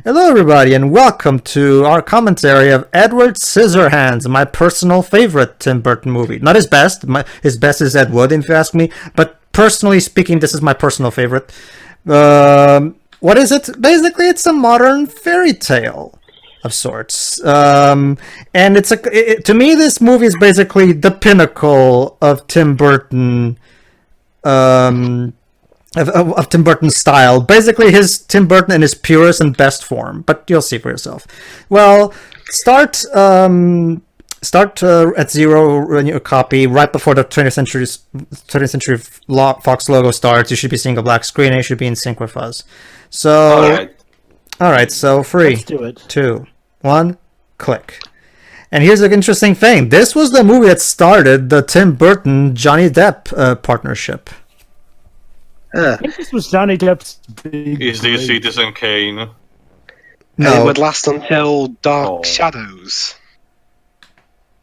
Hello, everybody, and welcome to our commentary of Edward Scissorhands, my personal favorite Tim Burton movie. Not his best. His best is Ed Wood, if you ask me. But personally speaking, this is my personal favorite. What is it? Basically, it's a modern fairy tale of sorts. And to me, this movie is basically the pinnacle of Tim Burton. Of Tim Burton's style. Basically, his Tim Burton in his purest and best form. But you'll see for yourself. Well, start at zero, run your copy right before the 20th Century Fox logo starts. You should be seeing a black screen. And you should be in sync with us. So, all right. So 3, 2, 1, click. And here's an interesting thing. This was the movie that started the Tim Burton Johnny Depp partnership. I think this was Johnny Depp's big Is this Citizen Kane? No. It would last until Dark Shadows.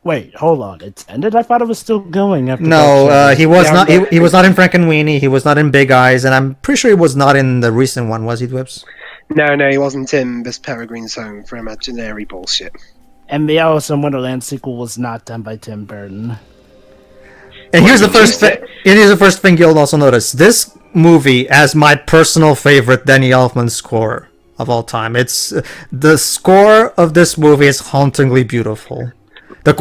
Wait, hold on. It's ended? I thought it was still going after No, he was not. He was not in Frankenweenie. He was not in Big Eyes, and I'm pretty sure he was not in the recent one. Was he, Dwips? No, he wasn't in This Peregrine's Home for imaginary bullshit. And the Alice in Wonderland sequel was not done by Tim Burton. And here's the first thing you'll also notice. This movie has my personal favorite Danny Elfman score of all time. It's the score of this movie is hauntingly beautiful. The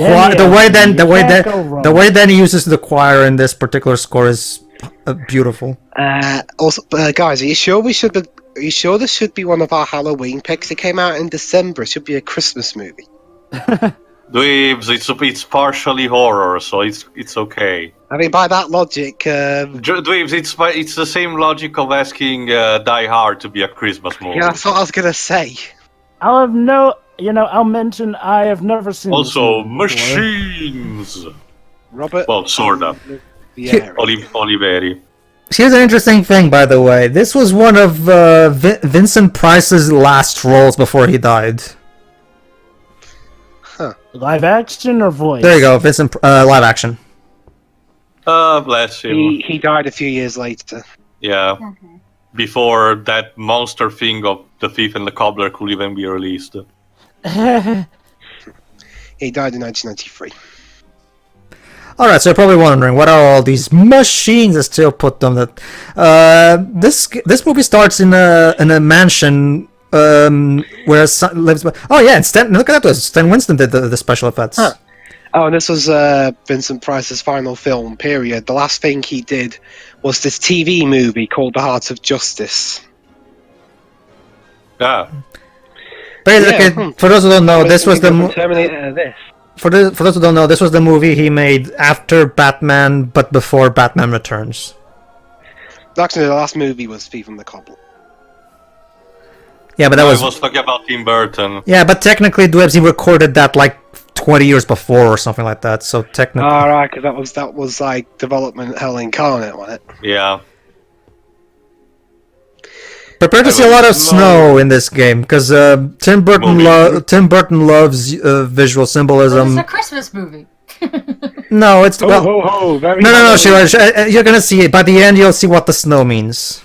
way Danny uses the choir in this particular score is beautiful. Also, guys, are you sure this should be one of our Halloween picks? It came out in December. It should be a Christmas movie. Dweebs, it's partially horror, so it's okay. I mean, by that logic, Dweebs, it's the same logic of asking Die Hard to be a Christmas movie. yeah, that's what I was gonna say. I'll mention I have never seen Also, this movie before. machines. Robert. Well, sorta. Yeah. Oliveri. Here's an interesting thing, by the way. This was one of Vincent Price's last roles before he died. Live action or voice? There you go, Vincent. Live action. Bless him. He died a few years later. Yeah. Before that monster thing of The Thief and the Cobbler could even be released. He died in 1993. Alright, so you're probably wondering, what are all these machines that still put them that... This movie starts in a mansion where a son lives... Oh yeah, and look at that, Stan Winston did the special effects. Huh. Oh, and this was Vincent Price's final film, period. The last thing he did was this TV movie called The Heart of Justice. Yeah. Basically, for those who don't know, this was the... Terminator this. For those who don't know, this was the movie he made after Batman, but before Batman Returns. Actually, the last movie was Thief and the Cobbler. Yeah, but that I was talking about Tim Burton. Yeah, but technically, Dweebs, he recorded that like 20 years before or something like that. So technically, Alright, because that was like development hell incarnate, wasn't it? Yeah. prepare to see a lot of snow in this game because Tim Burton loves visual symbolism. It's a Christmas movie. No, it's no, Shira, you're gonna see it. By the end, you'll see what the snow means.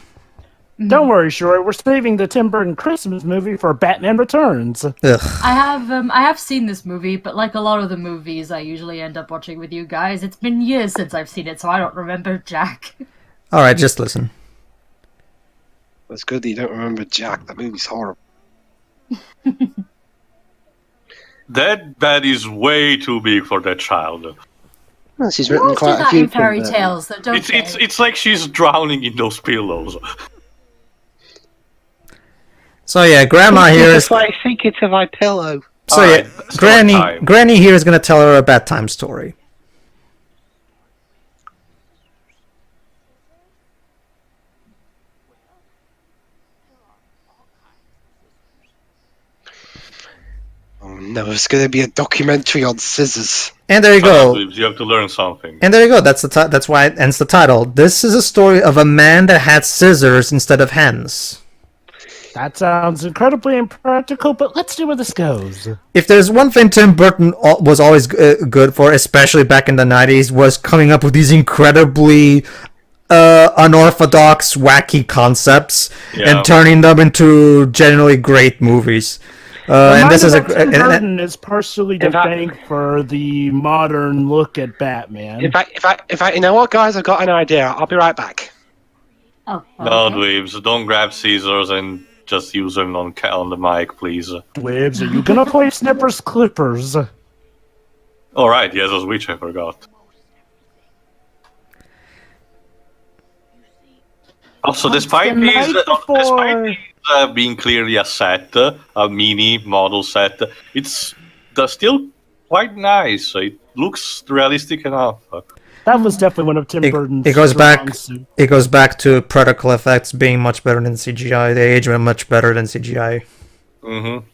Don't worry, Shuri. We're saving the Tim Burton Christmas movie for Batman Returns. Ugh. I have seen this movie, but like a lot of the movies I usually end up watching with you guys, it's been years since I've seen it, so I don't remember Jack. All right, just listen. It's good that you don't remember Jack. That movie's horrible. That is way too big for that child. Well, she's You written always do quite a that few in fairy things, tales, though, don't they? It's like she's drowning in those pillows. So yeah, Grandma here is. It's like sink it to my pillow. So Alright, yeah, story time. Granny here is gonna tell her a bedtime story. Oh no, it's going to be a documentary on scissors. And there you go. You have to learn something. And there you go. That's why it ends the title. This is a story of a man that had scissors instead of hands. That sounds incredibly impractical, but let's see where this goes. If there's one thing Tim Burton was always good for, especially back in the 90s, was coming up with these incredibly unorthodox, wacky concepts Yeah. and turning them into genuinely great movies. And this is Tim Burton is partially to thank for the modern look at Batman. In fact, you know what, guys? I've got an idea. I'll be right back. Oh, No, okay. dweebs, don't grab scissors and just use them on the mic, please. Dwebs, are you gonna play Snippers Clippers? All right, yes, a Switch, I forgot. Also, despite the these, night before- being clearly a set, a mini model set, they're still quite nice. It looks realistic enough. That was definitely one of Tim Burton's it goes back. strong suits. It goes back to practical effects being much better than CGI. They age much better than CGI. Mm-hmm.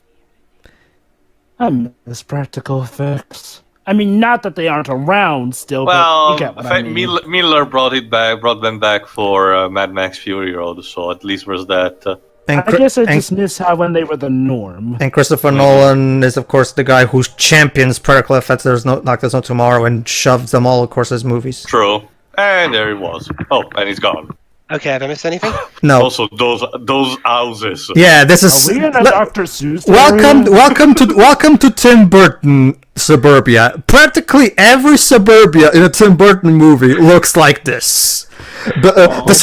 I miss practical effects. I mean, not that they aren't around still, but Well, you get what I mean. Miller brought them back for Mad Max Fury Road, so at least there's that. And, I guess I and, just miss how when they were the norm. and Christopher Nolan is, of course, the guy who champions practical effects. There's no tomorrow, and shoves them all across his movies. True. And there he was. Oh, and he's gone. Okay, have I missed anything? No. Also, those houses. Yeah, this is. Are we in a Dr. Seuss Welcome to Tim Burton suburbia. Practically every suburbia in a Tim Burton movie looks like this. The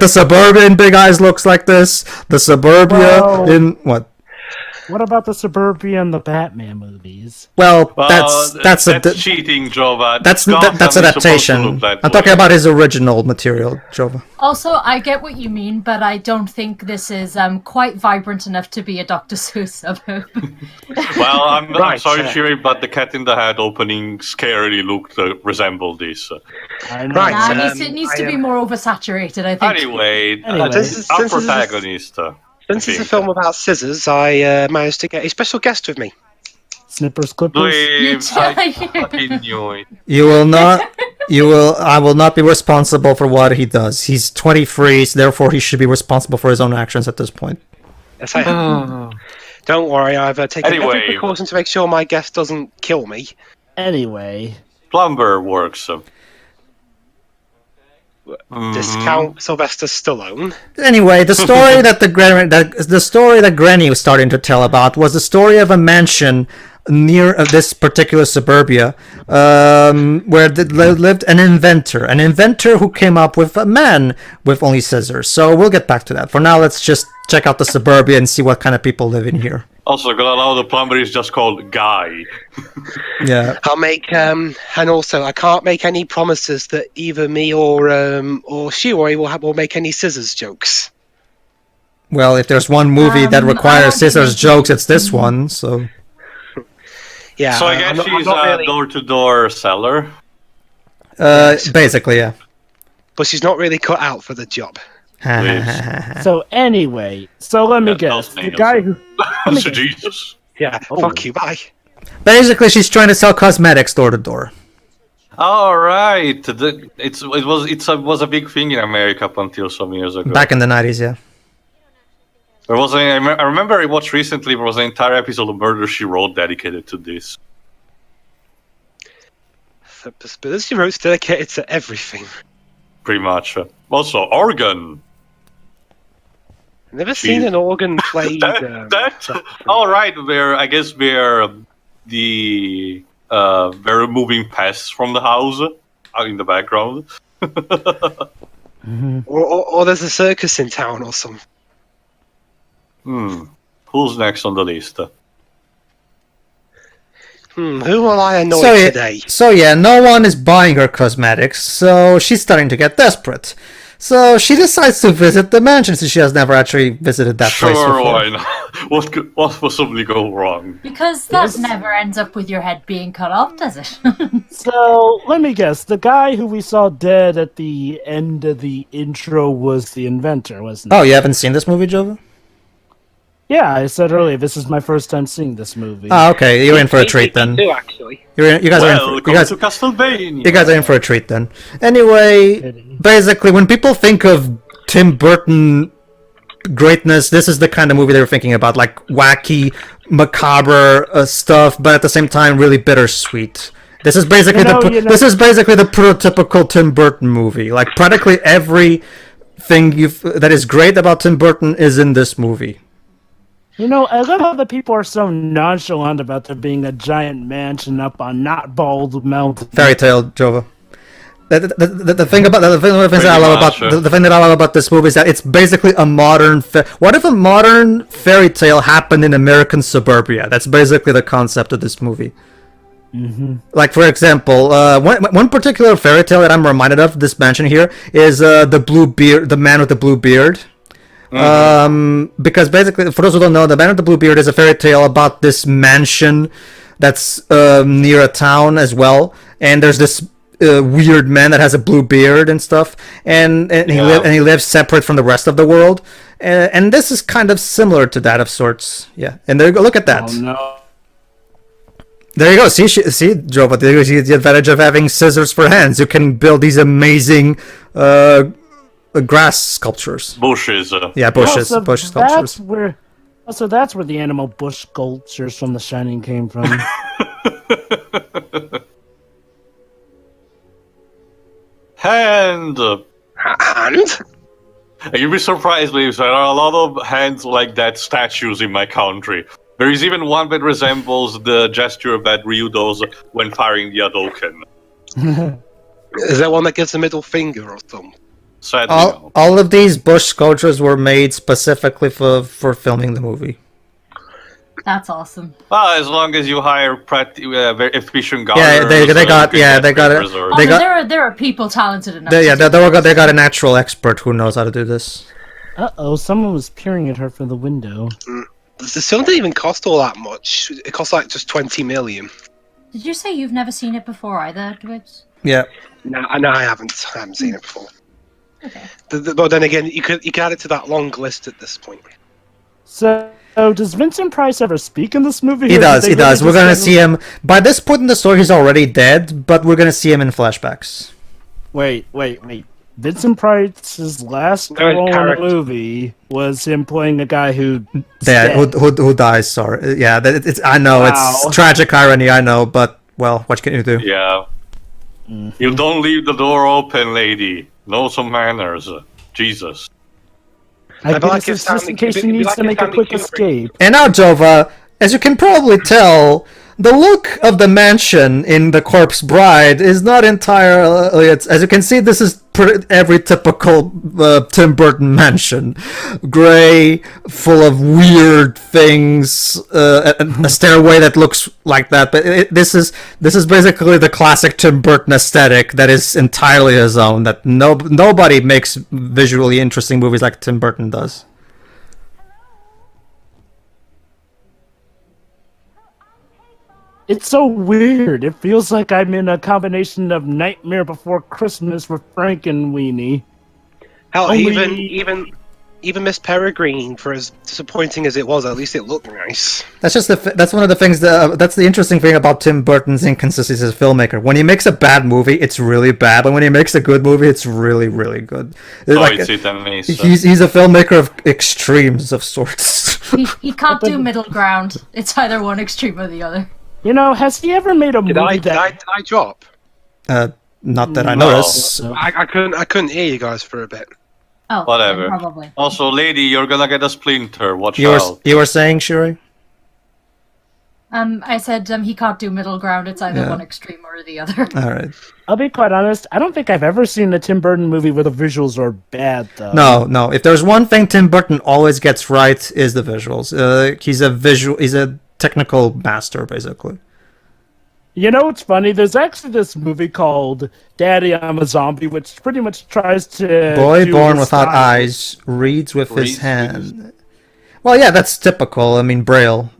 suburbia in Big Eyes looks like this. The suburbia Well- in what? What about the Suburbia and the Batman movies? Well, Well, that's cheating, Jova. that's Gotham is supposed to adaptation. look that I'm talking way. about his original material, Jova. Also, I get what you mean, but I don't think this is quite vibrant enough to be a Dr. Seuss suburb. Well, I'm Right, sorry, yeah. Shiri, but the Cat in the Hat opening scarily resembled this. I know. Right, Nah, Um, it needs I to be am- more oversaturated, I think. Anyway, Since our this is- protagonist. Since it's a film about scissors, I managed to get a special guest with me. Snippers Clippers. Dweebs, I You- fucking knew it. You will not. I will not be responsible for what he does. He's 23, so therefore he should be responsible for his own actions at this point. Yes, I am. Don't worry, I've taken Anyway. every precaution to make sure my guest doesn't kill me. Anyway, Plumber works. Discount Sylvester Stallone. Anyway, the story the story that Granny was starting to tell about was the story of a mansion near this particular suburbia, where lived an inventor who came up with a man with only scissors. So we'll get back to that. For now, let's just check out the suburbia and see what kind of people live in here. Also, gonna allow the plumber is just called Guy. Yeah. I'll make, and also I can't make any promises that either me or Shiori will make any scissors jokes. Well, if there's one movie that I requires want to scissors make- jokes, it's this one. So Yeah. So I I'm guess not- I'm she's not a really- door-to-door seller. basically, yeah. but she's not really cut out for the job. so anyway, so let me Yeah, guess. those The nails. guy who So Jesus. Yeah. Fuck you. Bye. Basically, she's trying to sell cosmetics door to door. All right. It was a big thing in America up until some years ago. Back in the 90s, yeah. There was I remember I watched recently. There was an entire episode of Murder She Wrote dedicated to this. But she wrote dedicated to everything. Pretty much. Also, organ. Never seen an organ played. All right. I guess they're the they're moving pests from the house in the background. or there's a circus in town or something. Who's next on the list? Who will I annoy today? So yeah, no one is buying her cosmetics, so she's starting to get desperate. So she decides to visit the mansion since she has never actually visited that place Sure, before. why not? What could possibly go wrong? Because that never ends up with your head being cut off, does it? So let me guess. The guy who we saw dead at the end of the intro was the inventor, wasn't Oh, it? you haven't seen this movie, Jova? Yeah, I said earlier this is my first time seeing this movie. Oh, okay, you're in for a treat then. Me too, actually. You guys are in Welcome for, you guys, to Castlevania. you guys are in for a treat then. Anyway, basically, when people think of Tim Burton greatness, this is the kind of movie they were thinking about, like wacky, macabre stuff, but at the same time really bittersweet. This is basically this is basically the prototypical Tim Burton movie. Like practically everything that is great about Tim Burton is in this movie. You know, I love how the people are so nonchalant about there being a giant mansion up on not bald mountain. Fairy tale, Jova. The thing that I love about this movie is that it's basically a modern. What if a modern fairy tale happened in American suburbia? That's basically the concept of this movie. Mm-hmm. Like for example, one particular fairy tale that I'm reminded of this mansion here is the man with the blue beard. Mm-hmm. Because basically, for those who don't know, the Man with the Blue Beard is a fairy tale about this mansion that's near a town as well, and there's this weird man that has a blue beard and stuff, and he lives separate from the rest of the world, and this is kind of similar to that of sorts. Yeah, and there you go. Look at that. Oh no. There you go. See, Jova, there you see the advantage of having scissors for hands. You can build these amazing grass sculptures. Bushes. Yeah, bushes. Bush sculptures. That's where the animal bush sculptures from The Shining came from. Hand. You'd be surprised, Leaves. There are a lot of hands like that statues in my country. There is even one that resembles the gesture that Ryu does when firing the Hadouken. Is there one that gives a middle finger or something? Sadly, all of these bush sculptures were made specifically for filming the movie. That's awesome. Well, as long as you hire very efficient gardeners. There are people talented enough. They got a natural expert who knows how to do this. Someone was peering at her from the window. The film didn't even cost all that much. It cost like just 20 million. Did you say you've never seen it before either, Dwibs? Yeah. No, I haven't seen it before. Okay. But then again, you could add it to that long list at this point. So, does Vincent Price ever speak in this movie? He does. We're gonna see him. By this point in the story, he's already dead, but we're gonna see him in flashbacks. Wait. Vincent Price's last role in the movie was him playing a guy who dies. Sorry. Yeah, I know. Wow. It's tragic irony. I know, but well, what can you do? Yeah. Mm-hmm. You don't leave the door open, lady. Know some manners. Jesus. I guess it's just in case he needs to make a quick escape. And now, Jova, as you can probably tell, the look of the mansion in The Corpse Bride is not entirely... as you can see, this is every typical Tim Burton mansion. Gray, full of weird things, a stairway that looks like that. But this is basically the classic Tim Burton aesthetic that is entirely his own. That nobody makes visually interesting movies like Tim Burton does. It's so weird. It feels like I'm in a combination of Nightmare Before Christmas with Frankenweenie. Hell, even Miss Peregrine, for as disappointing as it was, at least it looked nice. That's just that's one of the things that's the interesting thing about Tim Burton's inconsistencies as a filmmaker. When he makes a bad movie, it's really bad, but when he makes a good movie, it's really, really good. He's a filmmaker of extremes of sorts. He can't do middle ground. It's either one extreme or the other. You know, has he ever made a movie Did I drop? Not that I noticed. No. I couldn't hear you guys for a bit. Oh, whatever. Probably. Also, lady, you're gonna get a splinter. Watch out. You were saying, Shuri? I said he can't do middle ground. It's either one extreme or the other. All right. I'll be quite honest. I don't think I've ever seen a Tim Burton movie where the visuals are bad, though. No. If there's one thing Tim Burton always gets right, is the visuals. He's a technical master, basically. You know what's funny? There's actually this movie called Daddy, I'm a Zombie, which pretty much tries to... Boy born without eyes reads with his hand. Well, yeah, that's typical. I mean, Braille.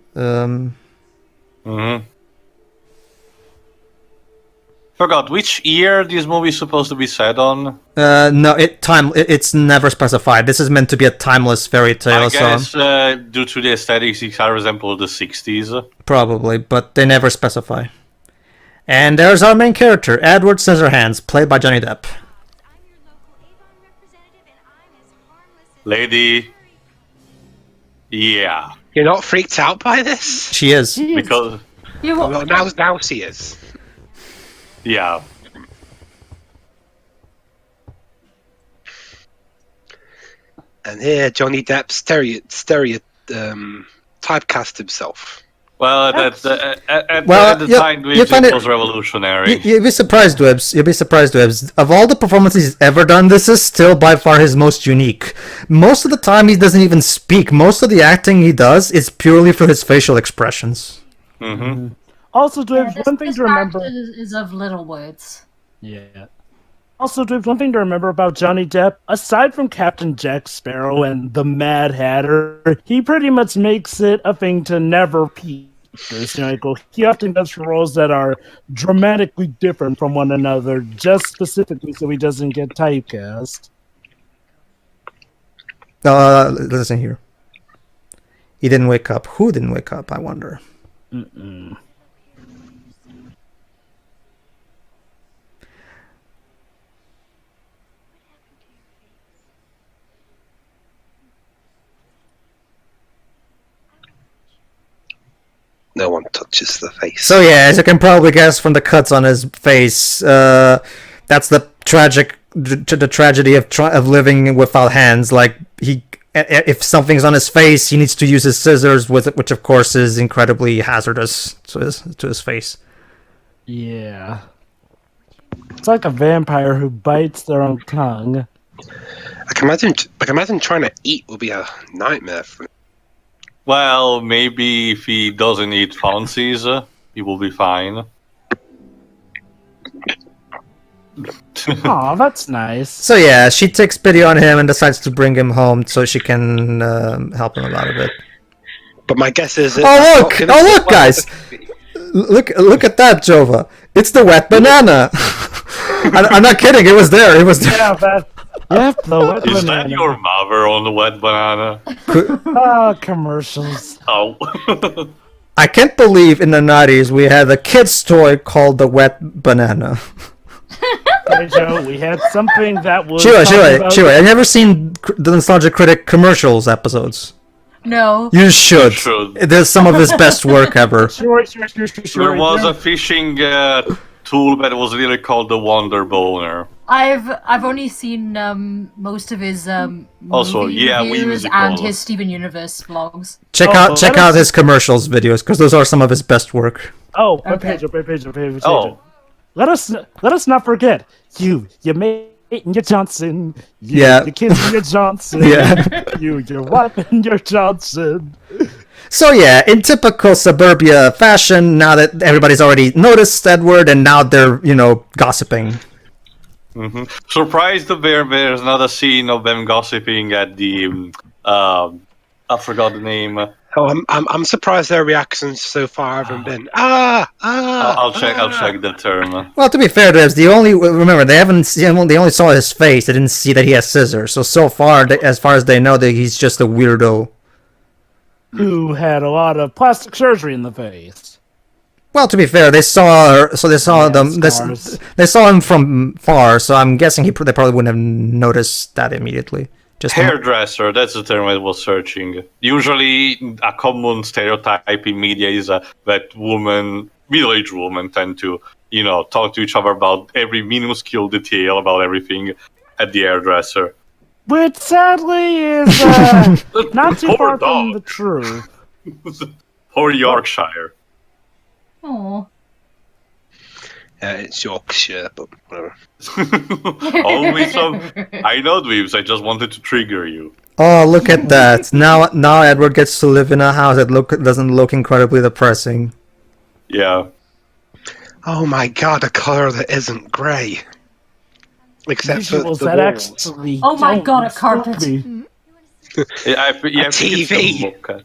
Forgot which year this movie is supposed to be set on. No, it's never specified. This is meant to be a timeless fairy tale. I guess due to the aesthetics, it resembles the 60s. Probably, but they never specify. And there's our main character, Edward Scissorhands, played by Johnny Depp. Lady. Yeah. You're not freaked out by this? She is. Because... now she is. Yeah. And here, Johnny Depp typecast himself. Well, at the yeah, time, you it find it- was revolutionary. You'd be surprised, Dwebs. You'd be surprised, Dwebs. Of all the performances he's ever done, this is still by far his most unique. Most of the time, he doesn't even speak. Most of the acting he does is purely for his facial expressions. Mm-hmm. Also, Dwebs, This, one thing this to remember. character is of little words. Yeah. Also, Dwebs, one thing to remember about Johnny Depp, aside from Captain Jack Sparrow and the Mad Hatter, he pretty much makes it a thing to never peak. He often does roles that are dramatically different from one another, just specifically so he doesn't get typecast. Listen here. He didn't wake up. Who didn't wake up, I wonder? Mm-mm. No one touches the face. So yeah, as you can probably guess from the cuts on his face, that's the tragedy of living without hands. Like if something's on his face, he needs to use his scissors, which of course is incredibly hazardous to his face. Yeah. It's like a vampire who bites their own tongue. I can imagine trying to eat would be a nightmare for him. Well, maybe if he doesn't eat fancies, he will be fine. Aw, that's nice. So yeah, she takes pity on him and decides to bring him home so she can help him a lot of it. But my guess is... Oh look, guys! Look at that, Jova. It's the wet banana. I'm not kidding. It was there. Yeah, the wet Is that banana. your mother on the wet banana? Commercials. Oh. I can't believe in the 90s we had a kid's toy called the wet banana. Hey, Joe, we had something that was... Chiwa, talking about- I've never seen the Nostalgia Critic commercials episodes. No. You should. You should. There's some of his best work ever. Sure. There was a fishing tool that was really called the Wonder Boner. I've only seen most of his Also, movie yeah, we reviews musical. and his Steven Universe vlogs. Check out his commercials videos because those are some of his best work. Oh, Okay. page. Oh. Let us not forget you mate and your Johnson. You, Yeah. your kids and your Johnson. Yeah. You, your wife and your Johnson. So yeah, in typical suburbia fashion, now that everybody's already noticed Edward, and now they're gossiping. Mm-hmm. Surprised there's not a scene of them gossiping at the I forgot the name. Oh, I'm surprised their reactions so far haven't been I'll check the term. Well, to be fair, remember they only saw his face. They didn't see that he has scissors. So far, as far as they know, that he's just a weirdo. Who had a lot of plastic surgery in the face. Well, to be fair, they saw them. scars. They saw him from far, so I'm guessing they probably wouldn't have noticed that immediately. Just Hairdresser, that's the term I was searching. Usually, a common stereotype in media is that middle-aged women tend to, talk to each other about every minuscule detail about everything at the hairdresser. Which sadly is not too Poor far from dog. the truth. Or Yorkshire. Oh. it's Yorkshire, but whatever. Always some. I know, Dweebs, I just wanted to trigger you. oh, look at that! Now Edward gets to live in a house that doesn't look incredibly depressing. Yeah. Oh my god, a colour that isn't grey. Except for Visuals the that walls. actually Oh my don't god, a disturb carpet. me. You have to give TV. them a look at.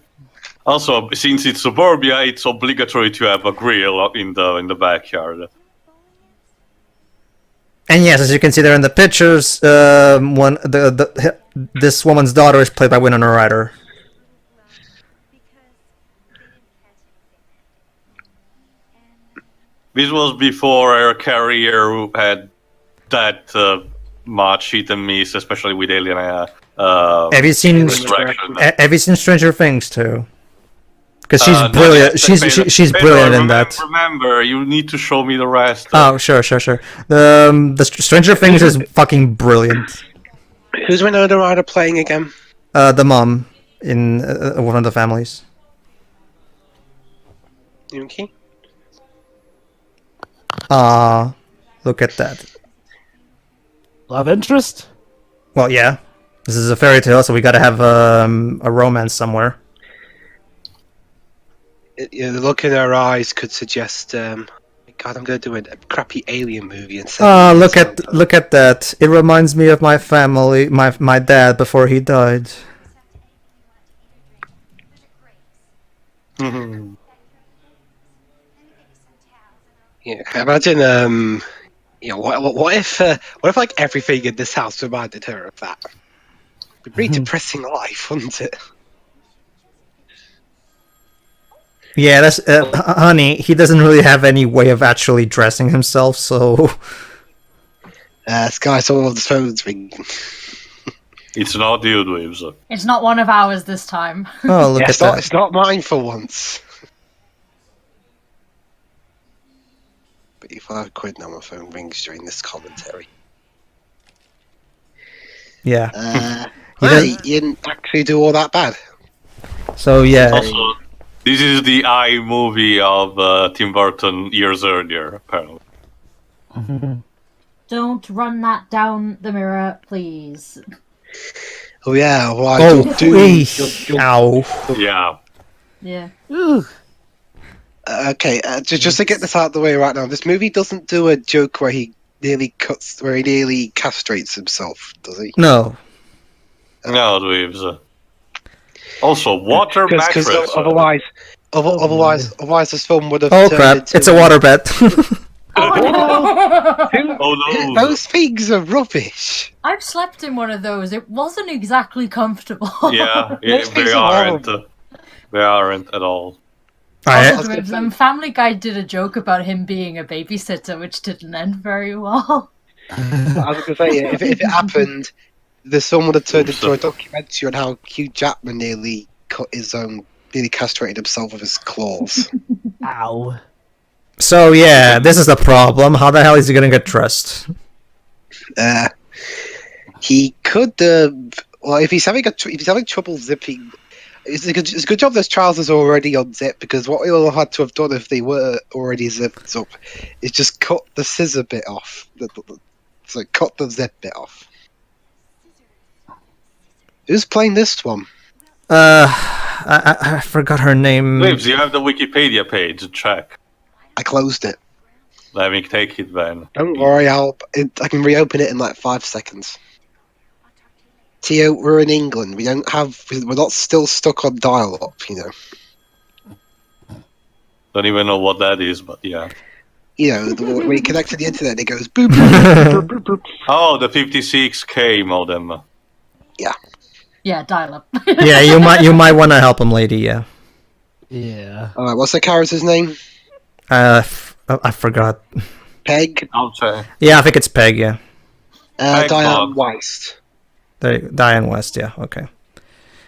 Also, since it's suburbia, it's obligatory to have a grill in the backyard. And yes, as you can see there in the pictures, this woman's daughter is played by Winona Ryder. This was before her career had that much hit and miss, especially with Alien. Have you seen Distraction. Have you seen Stranger Things too? Because she's brilliant. She's brilliant in that. Remember, you need to show me the rest. Oh, sure. The Stranger Things is fucking brilliant. Who's Winona Ryder playing again? The mom in one of the families. Okay. Look at that. Love interest? Well, yeah. This is a fairy tale, so we gotta have a romance somewhere. The look in her eyes could suggest. God, I'm gonna do a crappy alien movie instead. Look at that. It reminds me of my family, my dad before he died. Yeah, imagine. What if like everything in this house reminded her of that? It'd be a pretty depressing life, wouldn't it? Yeah, that's honey. He doesn't really have any way of actually dressing himself, so. Sky saw all the phones ringing. It's not you, Dweebs. It's not one of ours this time. Oh, look Yeah, at that. it's not mine for once. But if I quit now, my phone rings during this commentary. Yeah. You didn't actually do all that bad. So yeah. Also, this is the I movie of Tim Burton years earlier, apparently. Don't run that down the mirror, please. Oh yeah, why? Ow. Yeah. Yeah. Okay, just to get this out of the way right now, this movie doesn't do a joke where he nearly castrates himself, does he? No. No, Dweebs. Also, water mattress. Because otherwise this film would have. Oh turned crap! into It's a waterbed. Oh no. Those things are rubbish. I've slept in one of those. It wasn't exactly comfortable. Yeah, Those things they are aren't. They aren't at all. Family Guy did a joke about him being a babysitter, which didn't end very well. I was going to say, if it happened, the film would have turned into a documentary on how Hugh Jackman nearly castrated himself with his claws. Ow. So yeah, this is the problem. How the hell is he gonna get dressed? He could. Well, if he's having trouble zipping, it's a good job those trousers are already unzipped, because what we all had to have done if they were already zipped up is just cut the scissor bit off. So cut the zip bit off. Who's playing this one? I forgot her name. Dweebs, you have the Wikipedia page to check. I closed it. Let me take it then. Don't worry, I can reopen it in like 5 seconds. Tio, we're in England. We're not still stuck on dial-up, you know. Don't even know what that is, but yeah. You know, when you connect to the internet, it goes boop, boop, boop, boop, boop. Oh, the 56K modem. Yeah, dial up. Yeah, you might want to help him, lady. Yeah. Yeah. Alright, what's the character's name? I forgot. Peg? I'll say. Yeah, I think it's Peg. Yeah. Peg Diane Bog. Weist. Diane West. Yeah. Okay.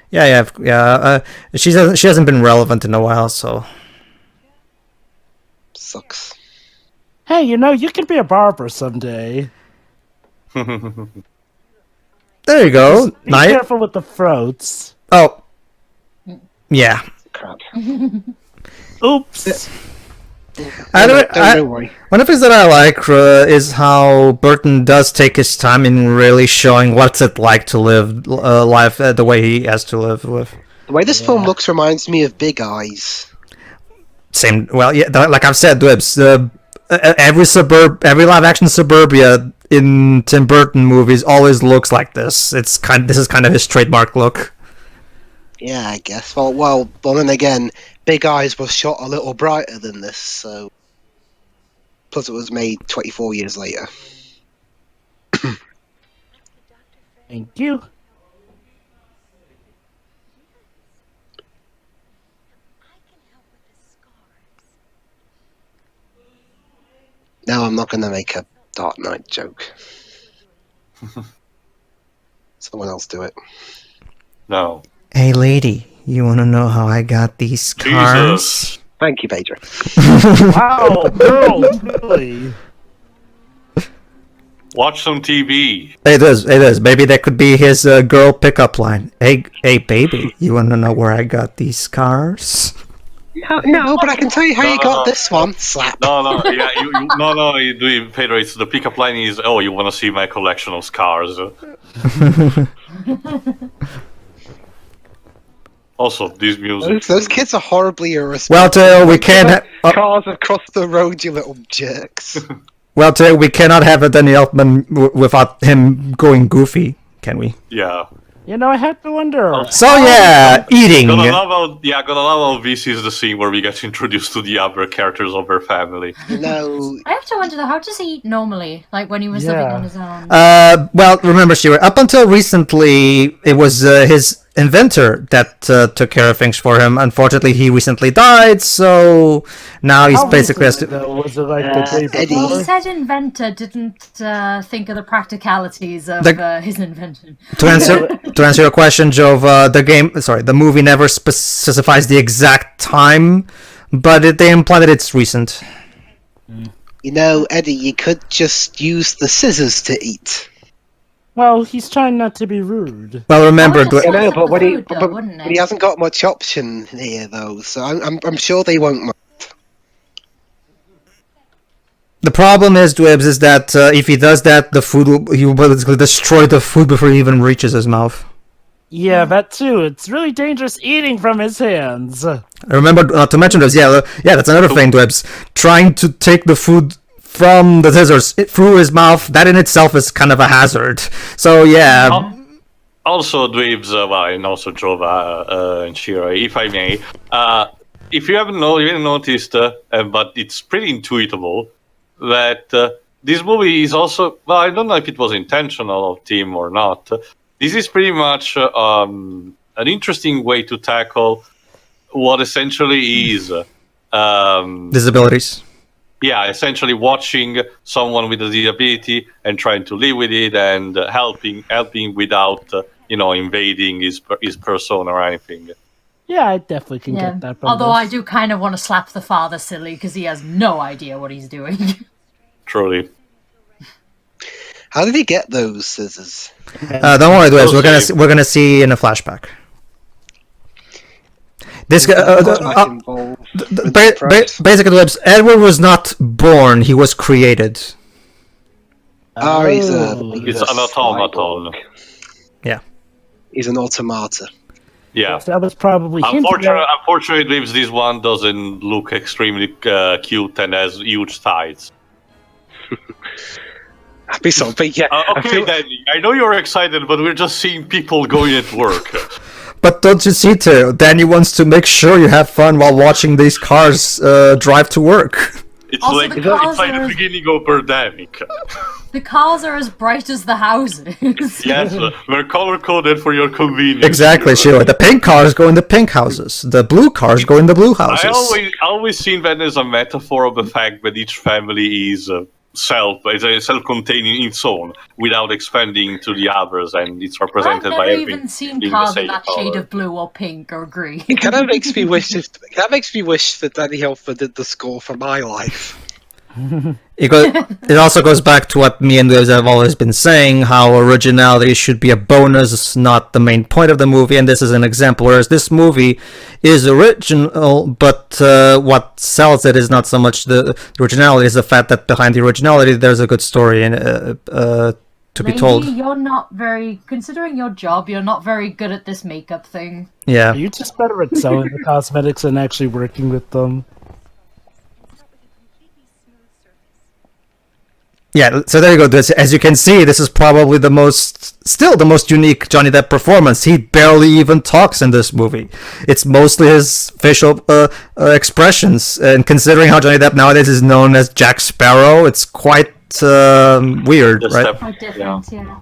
Yeah. She hasn't been relevant in a while, so. Sucks. Hey, you can be a barber someday. There you go. Be careful with the throats. Oh. Yeah. Crap. Oops. Don't worry. One of the things that I like is how Burton does take his time in really showing what's it like to live life the way he has to live with. The way this film looks reminds me of Big Eyes. Same. Well, yeah. Like I've said, Dwebs. Every live action suburbia in Tim Burton movies always looks like this. This is kind of his trademark look. Yeah, I guess. Well, then again, Big Eyes was shot a little brighter than this, so. Plus, it was made 24 years later. Thank you. No, I'm not going to make a Dark Knight joke. Someone else do it. No. Hey, lady, you want to know how I got these scars? Jesus. Thank you, Pedro. Wow, girls, really? Watch some TV. It is. Maybe that could be his girl pickup line. Hey, baby, you want to know where I got these scars? No, but I can tell you how you got no. this one. Slap. No, yeah, you do it, Pedro. It's the pickup line is, oh, you want to see my collection of scars? Also, this music. Those kids are horribly irresponsible. Well, Teo, we can't. Cars across the road, you little jerks. Well, Teo, we cannot have a Danny Elfman without him going goofy, can we? Yeah. You know, I have to wonder. So yeah, eating. Gonna love how this is the scene where we get introduced to the other characters of her family. No. I have to wonder though, how does he eat normally? Like when he was living on his own? Well, remember, Shira, up until recently, it was his inventor that took care of things for him. Unfortunately, he recently died, so now he's basically has to. Was it like the day Eddie. before? He said inventor didn't think of the practicalities of his invention. To answer your question, Jove, the movie never specifies the exact time, but they imply that it's recent. You know, Eddie, you could just use the scissors to eat. Well, he's trying not to be rude. Well, remember, Oh, You know, but, Food, though, wouldn't but he it? hasn't got much option here, though, so I'm sure they won't mind. the problem is, Dwebs, is that if he does that, he will basically destroy the food before he even reaches his mouth. Yeah, that too. It's really dangerous eating from his hands. Remember not to mention this. Yeah, that's another thing, Dwebs. Trying to take the food from the scissors through his mouth, that in itself is kind of a hazard. So yeah. Also, Dweebs, and also Jova and Shira, if I may, if you haven't noticed, but it's pretty intuitable, that this movie is also, well, I don't know if it was intentional of Tim or not. This is pretty much an interesting way to tackle what essentially is Disabilities. yeah, essentially watching someone with a disability and trying to live with it and helping without invading his persona or anything. Yeah, I definitely can Yeah. get that from Although this. I do kind of want to slap the father silly because he has no idea what he's doing. Truly. How did he get those scissors? Don't worry, Dwebs. We'll We're gonna see in a flashback. This basically, Dwebs, Edward was not born; he was created. Oh, he's It's an automaton. Yeah. He's an automata. Yeah. That was probably hinted at. Unfortunately, this one doesn't look extremely cute and has huge thighs. Happy something, yeah. Okay, Danny, I know you're excited, but we're just seeing people going at work. But don't you see, Teo? Danny wants to make sure you have fun while watching these cars drive to work. It's Also, like the cars the are- beginning of pandemic. The cars are as bright as the houses. Yes, we're color coded for your convenience. Exactly, Sheila. The pink cars go in the pink houses. The blue cars go in the blue houses. I always seen that as a metaphor of the fact that each family is self-contained in its own, without expanding to the others, and it's I've represented never by everything. even seen being the cars in same that color. shade of blue or pink or green. It kind of makes me wish that Danny Elfman did the score for my life. It also goes back to what me and Liz have always been saying, how originality should be a bonus, not the main point of the movie, and this is an example, whereas this movie is original, but what sells it is not so much the originality, is the fact that behind the originality there's a good story and to be told. Maybe you're not very, considering your job, you're not very good at this makeup thing. Yeah. Are you just better at selling the cosmetics than actually working with them? Yeah, so there you go. As you can see, this is probably still the most unique Johnny Depp performance. He barely even talks in this movie. It's mostly his facial expressions. And considering how Johnny Depp nowadays is known as Jack Sparrow, it's quite weird, right? Quite different, yeah.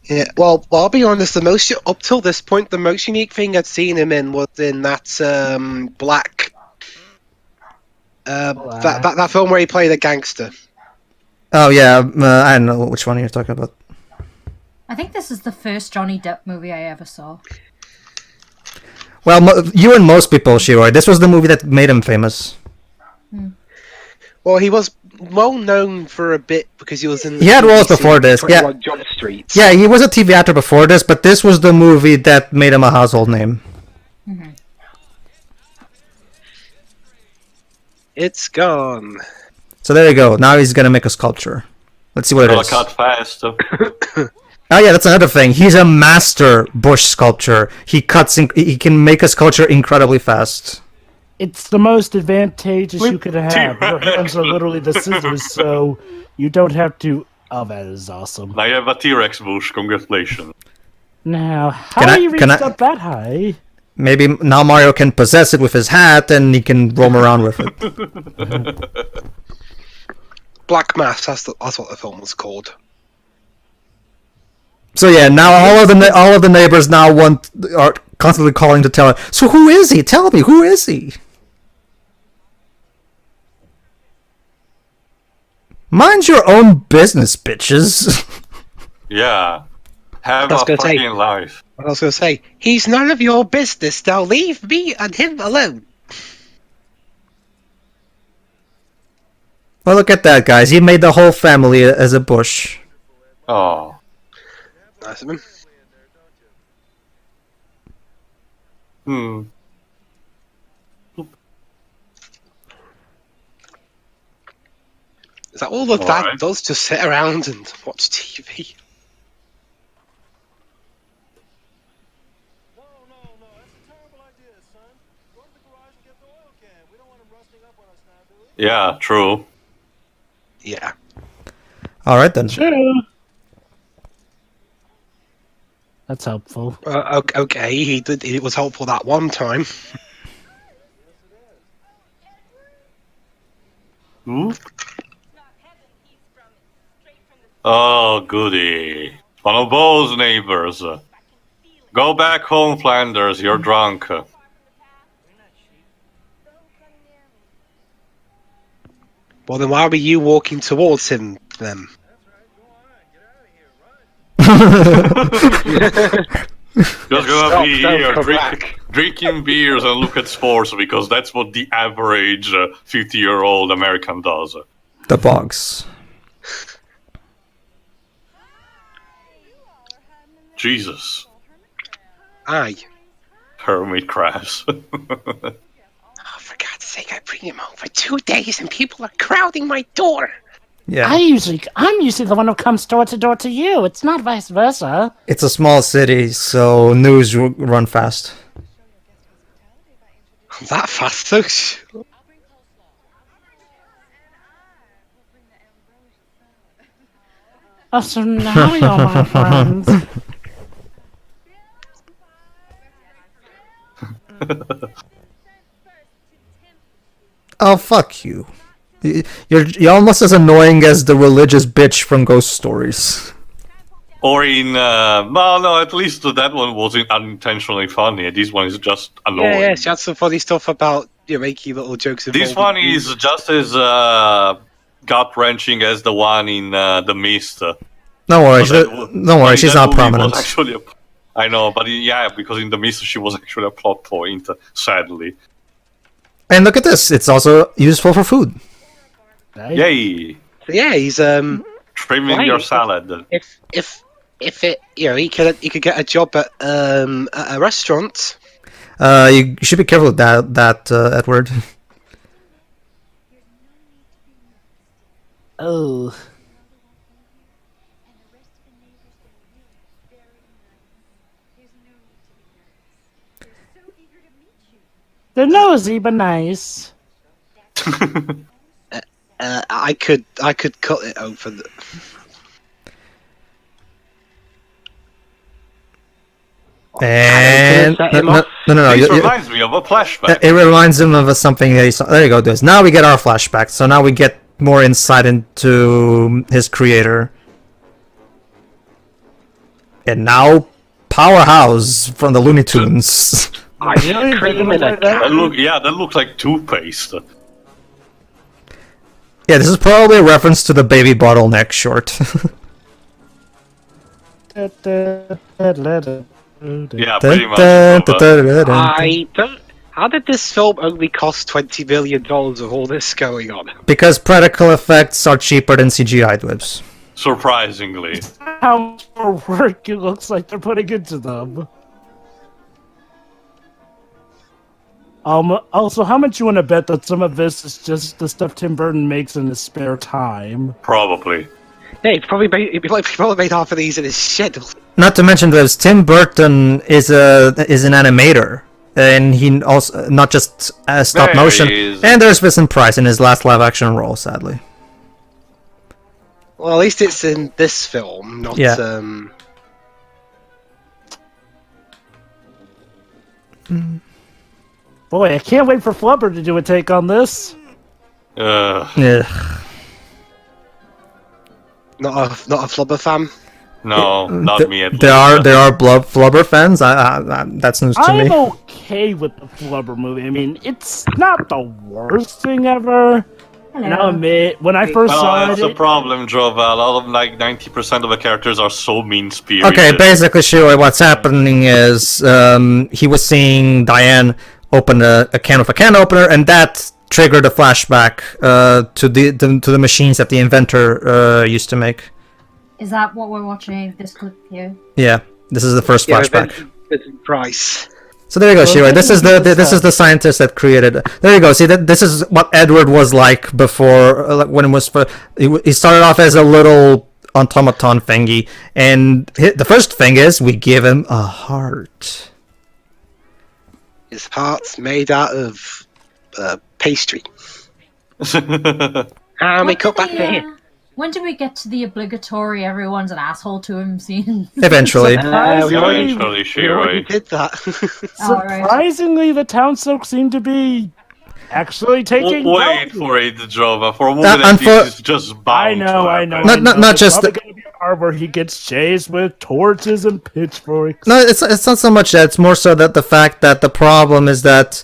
Yeah, well, I'll be honest. The most up till this point, the most unique thing I'd seen him in was in that black, that film where he played a gangster. Oh yeah, I don't know which one you're talking about. I think this is the first Johnny Depp movie I ever saw. Well, you and most people, Shiroi. This was the movie that made him famous. Well, he was well known for a bit because he was in. He had roles before this, yeah. 21 Jump Street. Yeah, he was a TV actor before this, but this was the movie that made him a household name. It's gone. So there you go. Now he's gonna make a sculpture. Let's see what it Gotta is. cut fast. Oh yeah, that's another thing. He's a master bush sculptor. He cuts. He can make a sculpture incredibly fast. It's the most advantageous you could have. Your hands are literally the scissors, so you don't have to. Oh, that is awesome. Now you have a T-Rex bush. Congratulations. Now, Can how I- do you reach can I- up that high? Maybe now Mario can possess it with his hat, and he can roam around with it. Black Mass. That's what the film was called. So yeah, now all of the neighbors now are constantly calling to tell her. So who is he? Tell me, who is he? Mind your own business, bitches. Yeah. Have I was a gonna say- fucking life. I was going to say, he's none of your business. Now leave me and him alone. Well, look at that, guys. He made the whole family as a bush. Oh. Nice of him. Hmm. Is that all the dad Alright. does? Just sit around and watch TV? No, that's a terrible idea, son. Go to the garage and get the oil can. We don't want him rusting up on us now, do we? Yeah, true. Yeah. All right then. True. That's helpful. Okay, he did. It was helpful that one time. Ooh. Oh, goody. One of those neighbors. Go back home, Flanders. You're drunk. Well, then why were you walking towards him then? Just gonna be Don't here come back. drinking beers and look at sports because that's what the average 50-year-old American does. The bogs. Jesus. Aye. Hermit crabs. Oh, for God's sake, I bring him home for 2 days and people are crowding my door. Yeah. I'm usually the one who comes door to you. It's not vice versa. It's a small city, so news run fast. That fast, though. Oh, so now you're my friends. Oh, fuck you. You're almost as annoying as the religious bitch from Ghost Stories. Or in, well, no, at least that one wasn't unintentionally funny. This one is just annoying. Yeah, she had some funny stuff about making little jokes. This involving one is just as gut-wrenching as the one in The Mist. Don't worry, But don't worry, she's not movie was prominent. actually I know, but yeah, because in The Mist she was actually a plot point, sadly. And look at this, it's also useful for food. Right? Yay! Yeah, he's Trimming Right. your salad. if it he could get a job at a restaurant. You should be careful with that Edward. Oh. They're nosy but nice. I could cut it out for the. And set no, him no, off. no, no, This you- reminds me of a flashback. it reminds him of something that he saw. There you go, Des. Now we get our flashback. So now we get more insight into his creator. And now, Powerhouse from the Looney Tunes. Ice cream in a That looks like toothpaste. Yeah, this is probably a reference to the baby bottleneck short. Yeah, pretty much. I don't. How did this film only cost $20 million with all this going on? Because practical effects are cheaper than CGI whips. Surprisingly. How much more work it looks like they're putting into them. Also, how much you want to bet that some of this is just the stuff Tim Burton makes in his spare time? Probably. Yeah, he probably made half of these in his shed. Not to mention, that Tim Burton is an animator, and he also not just stop There motion. he is. And there's Vincent Price in his last live action role, sadly. Well, at least it's in this film, not Yeah. Boy, I can't wait for Flubber to do a take on this. Ugh. not a Flubber fan. No, not me at least. There are Flubber fans. That's news to I'm me. okay with the Flubber movie. I mean, it's not the worst thing ever. And I'll admit, when I first saw Well, that's it, the problem, Jova. A lot of, like, 90% of the characters are so mean-spirited. Okay, basically, Shiro, what's happening is he was seeing Diane open a can with a can opener, and that triggered a flashback to the machines that the inventor used to make. Is that what we're watching? This clip here. Yeah, this is the first flashback. Vincent Price. So there you go, Shiro. This is the scientist that created it. There you go. See, this is what Edward was like before, when it was. He started off as a little automaton thingy, and the first thing is we give him a heart. His heart's made out of pastry. And we cut back to here. When do we get to the obligatory everyone's an asshole to him scene? Eventually. We already Shiro. did that. surprisingly, the townsfolk seem to be actually taking. Wait for it, Jova. For a movie and that for- this is just bound I to know. happen. Not There's just probably gonna be a part where he gets chased with torches and pitchforks. No, it's not so much that. It's more so that the fact that the problem is that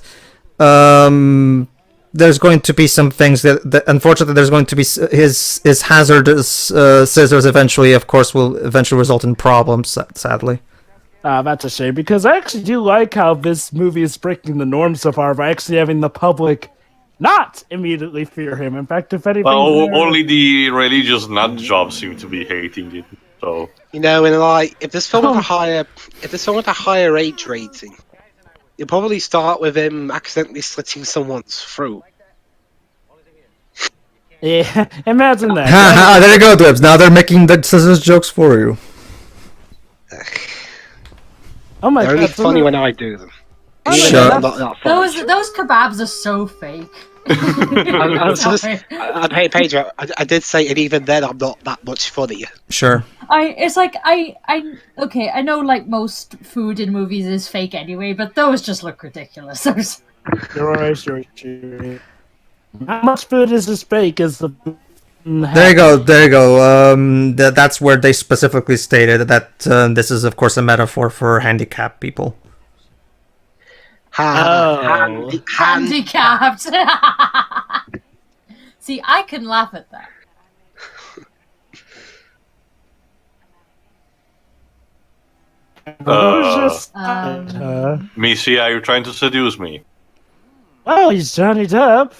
there's going to be some things that unfortunately there's going to be his hazardous scissors eventually, of course, will eventually result in problems. Sadly. That's a shame, because I actually do like how this movie is breaking the norm so far by actually having the public not immediately fear him. In fact, if anything, Well, they're- only the religious nut jobs seem to be hating it. So You know, and like, if this film had a higher age rating, you'll probably start with him accidentally slitting someone's throat. yeah, imagine that. There you go, Dibs. Now they're making the scissors jokes for you. Oh my They're only god! funny when I do them. Oh, Even Shut though up. I'm not that funny. Those kebabs are so fake. Hey, Pedro, I did say, and even then, I'm not that much funnier. Sure. It's like okay, I know like most food in movies is fake anyway, but those just look ridiculous. Those- You're right, sure. How much food is this fake? Is the There you go. That's where they specifically stated that this is, of course, a metaphor for handicapped people. Handicapped. See, I can laugh at that. Missy, are you trying to seduce me? Oh, he's Johnny Depp.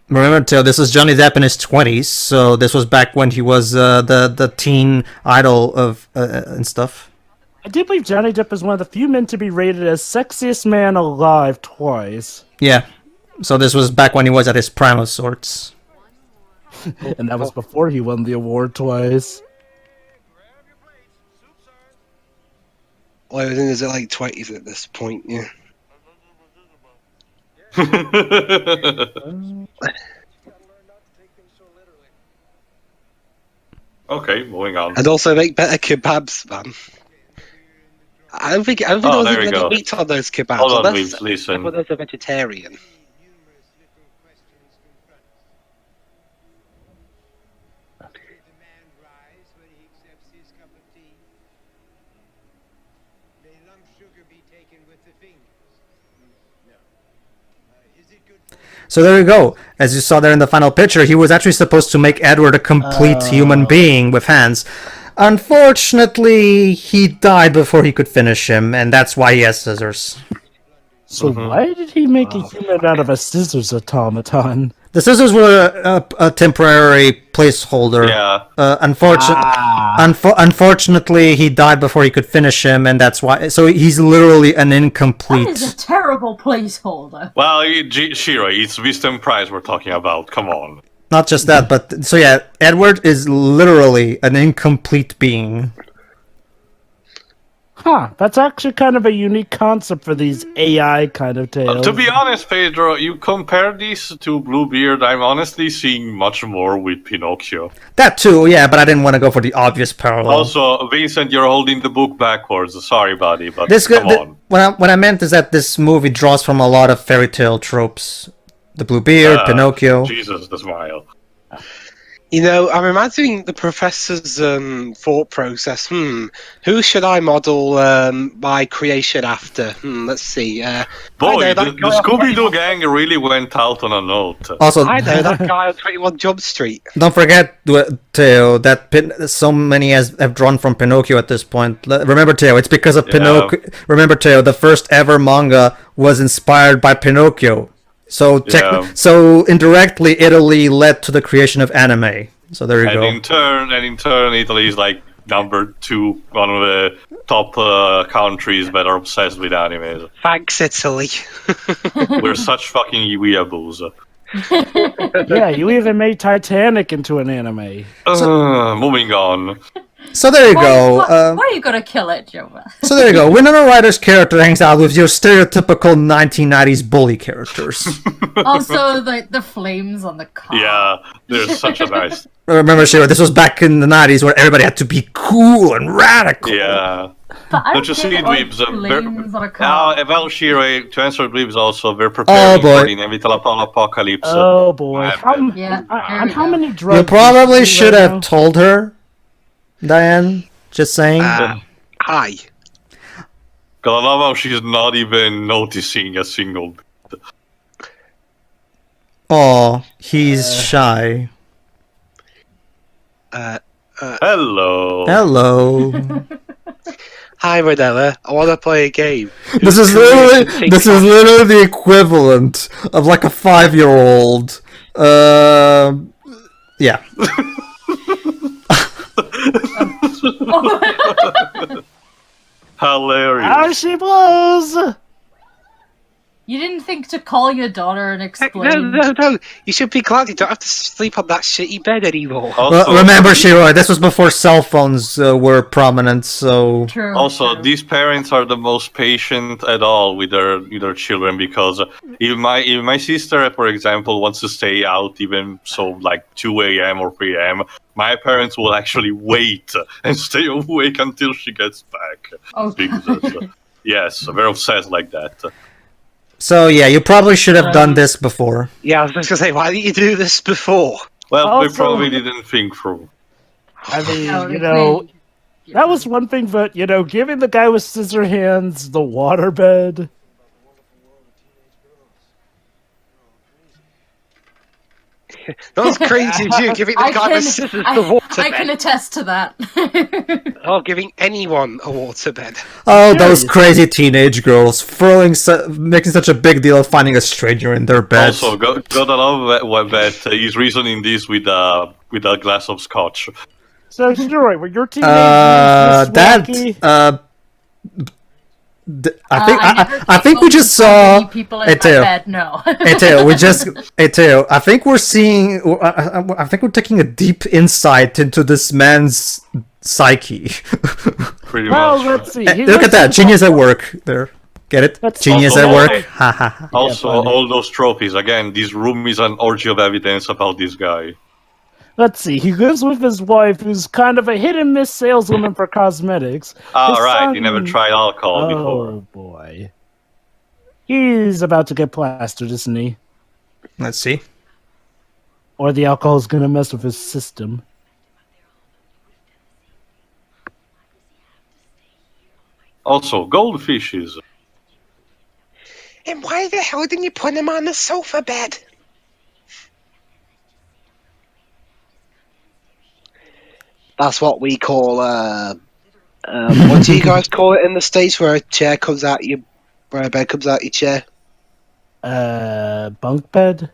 Remember, Theo, this is Johnny Depp in his 20s, so this was back when he was the teen idol of and stuff. I do believe Johnny Depp is one of the few men to be rated as sexiest man alive twice. Yeah. So this was back when he was at his prime of sorts. And that was before he won the award twice. Well, I think it's at like 20s at this point, yeah. Okay, moving on. And also make better kebabs, man. I don't think there was there we even go. any meat on those kebabs. Hold on, unless- please, listen. I thought those were vegetarian. So there you go. As you saw there in the final picture, he was actually supposed to make Edward a complete human being with hands. Unfortunately, he died before he could finish him, and that's why he has scissors. So why did he make a human out of a scissors automaton? The scissors were a temporary placeholder. Yeah. Unfortunately, he died before he could finish him, and that's why. So he's literally an That incomplete. is a terrible placeholder. Well, Shiro, it's Wisdom Prize we're talking about. Come on. Not just that, but so yeah, Edward is literally an incomplete being. Huh, that's actually kind of a unique concept for these AI kind of tales. To be honest, Pedro, you compare these to Bluebeard, I'm honestly seeing much more with Pinocchio. That too, yeah, but I didn't want to go for the obvious parallel. Also, Vincent, you're holding the book backwards. Sorry, buddy, but This come on. what I meant is that this movie draws from a lot of fairy tale tropes. The Bluebeard, Pinocchio. Jesus, the smile. You know, I'm imagining the professor's thought process. Who should I model my creation after? Let's see. Boy, the Scooby-Doo gang really went out on a note. Also, I know that guy on 21 Jump Street. don't forget, Teo, that so many have drawn from Pinocchio at this point. Remember, Teo, it's because of Pinocchio. Remember, Teo, the first ever manga was inspired by Pinocchio. So, so indirectly, Italy led to the creation of anime. So there you go. In turn, Italy is like number 2, one of the top countries that are obsessed with anime. Thanks, Italy. We're such fucking weeaboos. Yeah, you even made Titanic into an anime. Moving on. So there you go. Why you gotta kill it, Joe? So there you go. Winona Ryder's character hangs out with your stereotypical 1990s bully characters. Also, the flames on the car. Yeah, there's such a nice... Remember, Shiro, this was back in the 90s where everybody had to be cool and radical. Yeah. But I Don't you see, Dweebs? flames on a car. Well, Shiro, to answer Dweebs also, we're preparing for the inevitable apocalypse. Oh boy. How many drugs? You probably is she should right have now? told her, Diane. Just saying. Hi. Cause I love how she's not even noticing a single... Oh, he's shy. Hello. Hello. Hi, Manella. I want to play a game. This is literally the equivalent of like a 5-year-old. Yeah. Hilarious. How she blows! You didn't think to call your daughter and explain? No. You should be glad you don't have to sleep on that shitty bed anymore. Also, Well, remember, Shiro, this was before cell phones were prominent, so... True. Also, true. these parents are the most patient at all with their children, because if my sister, for example, wants to stay out even so like 2 a.m. or 3 a.m., my parents will actually wait and stay awake until she gets back. Oh, Because, yes, they're obsessed like that. So, yeah, you probably should have done this before. Yeah, I was just going to say, why didn't you do this before? Well, they Also- probably didn't think through. I mean, No, you they know, can't. that was one thing, but, you know, giving the guy with scissor hands the waterbed. Not as crazy as you giving the guy with scissors the I can waterbed. attest to that. Or giving anyone a waterbed. Oh, those Serious. crazy teenage girls making such a big deal of finding a stranger in their bed. Also, gotta love that he's reasoning this with a glass of scotch. So, Shiro, were your teenage That years wacky? I think we just saw. people Hey, in my Teo. bed. No. Hey Teo, I think we're seeing. I think we're taking a deep insight into this man's psyche. Pretty Well, much. let's see. He Look was- at that, genius at work. There, get it? That's Genius also at work. funny. Ha ha ha. Also, funny. all those trophies. Again, this room is an orgy of evidence about this guy. Let's see. He lives with his wife, who's kind of a hit and miss saleswoman for cosmetics. Ah, His right. He son- never tried alcohol Oh before. boy, he's about to get plastered, isn't he? Let's see. Or the alcohol's gonna mess with his system. Also, goldfishes. And why the hell didn't you put him on the sofa bed? That's what we call what do you guys call it in the States where a chair comes out your where a bed comes out your chair? Bunk bed.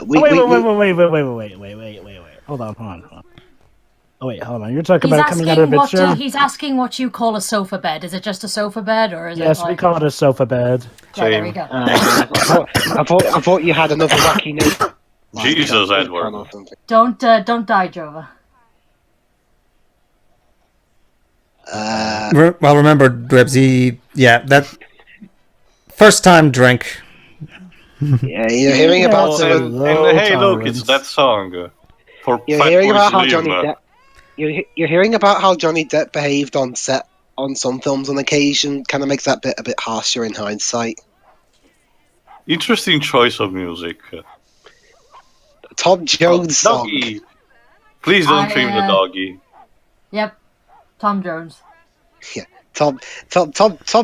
We, Wait. we- Hold on. Oh wait, hold on. You're talking He's about it coming out of its chair? he's asking what you call a sofa bed. Is it just a sofa bed, or is Yes, it like... we call it a sofa bed. Yeah, there we go. I thought you had another wacky name. Jesus, Like, Edward. or something. Don't die, Jova. Well, remember, Dwebs, that first time drink. Yeah, you're hearing about Oh, and hey, look, it's that song. For You're Fat hearing Boys about how Live. Johnny Depp. You're hearing about how Johnny Depp behaved on set on some films on occasion. Kind of makes that bit a bit harsher in hindsight. Interesting choice of music. Tom Jones song. Doggy! Please don't trim the doggy. Yep, Tom Jones. Tom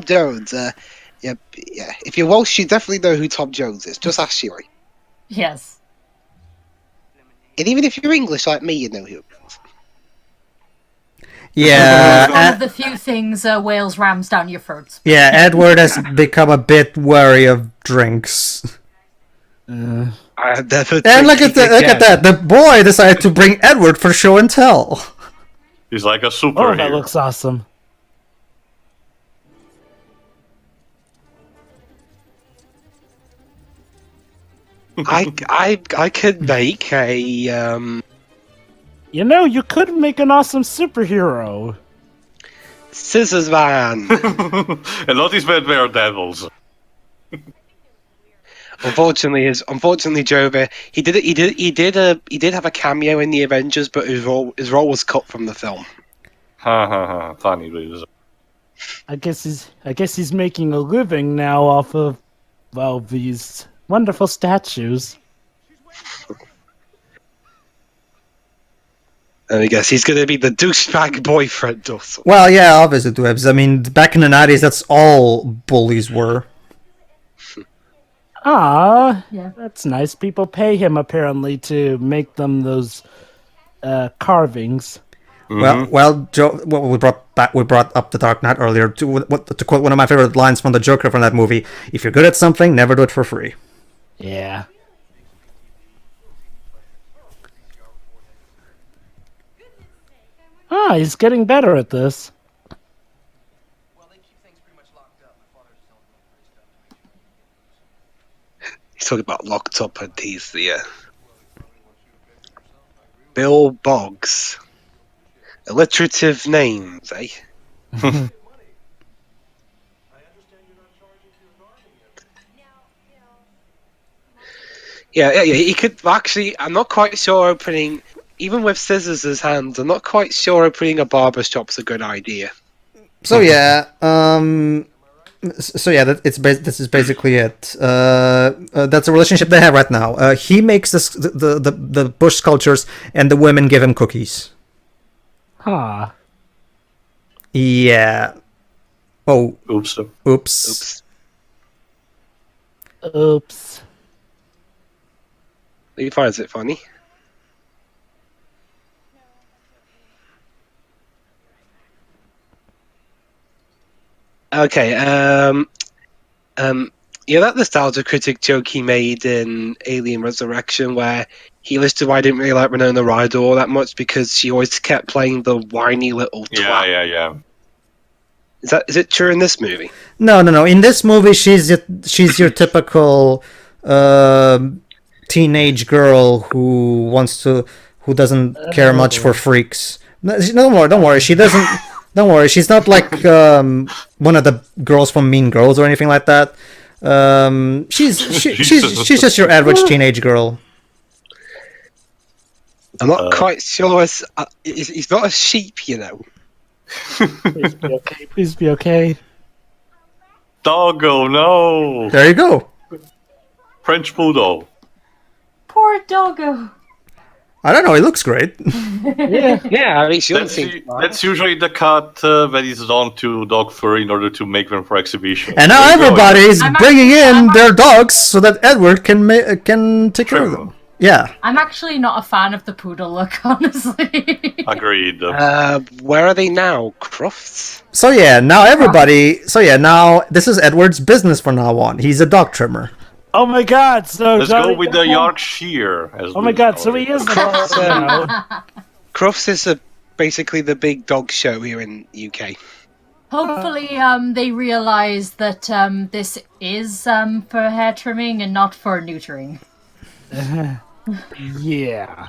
Jones. Yeah. If you're Welsh, you definitely know who Tom Jones is. Just ask Siri. Yes. And even if you're English like me, you know who. Yeah, One of the few things Wales rams down your throats. yeah. Edward has become a bit wary of drinks. I have never. And look at that! The boy decided to bring Edward for show and tell. He's like a Oh, superhero. that looks awesome. I could make a You know, you could make an awesome superhero. scissors man. And not his men were devils. Unfortunately, Jova, he did have a cameo in the Avengers, but his role was cut from the film. Ha ha ha! Funny loser. I guess he's making a living now off of, well, these wonderful statues. And I guess he's going to be the douchebag boyfriend or something. Well, yeah, obviously, Dwebs. I mean, back in the 90s, that's all bullies were. Ah, Yeah. that's nice. People pay him apparently to make them those carvings. Well, Joe. Well, we brought up the Dark Knight earlier. To quote one of my favorite lines from the Joker from that movie: "If you're good at something, never do it for free." Yeah. Ah, he's getting better at this. He's talking about locked up, and he's the Bill Boggs. Alliterative names, eh? Yeah. He could actually. I'm not quite sure opening, even with scissors as hands. I'm not quite sure opening a barber shop's a good idea. So yeah, this is basically it. That's a relationship they have right now. He makes the bush sculptures, and the women give him cookies. Ah. Yeah. Oh. Oops. Oops. Oops. He finds it funny. Okay, yeah, that nostalgia critic joke he made in Alien Resurrection, where he listed why I didn't really like Winona Ryder that much because she always kept playing the whiny little twat. Yeah. Is it true in this movie? No. In this movie, she's your typical teenage girl who doesn't care much for freaks. Don't worry. She doesn't. Don't worry. She's not like one of the girls from Mean Girls or anything like that. She's just your average teenage girl. I'm not quite sure. He's not a sheep, you know. Please be okay. Please be okay. Doggo, no! There you go. French Poodle. Poor doggo. I don't know. It looks great. Yeah, I mean, she doesn't seem That's usually the cut that is done to dog fur in order to make them for exhibition. And now There you go. everybody's I'm bringing in actually- their dogs so that Edward can take care of them. Yeah. I'm actually not a fan of the poodle look, honestly. Agreed. Where are they now? Crufts? So yeah, now now this is Edward's business from now on. He's a dog trimmer. Oh my god, so Let's Johnny go with the Depp- Yorkshire. Oh my god, so he is the boss now. Crufts is basically the big dog show here in UK. Hopefully, they realize that this is for hair trimming and not for neutering. Yeah.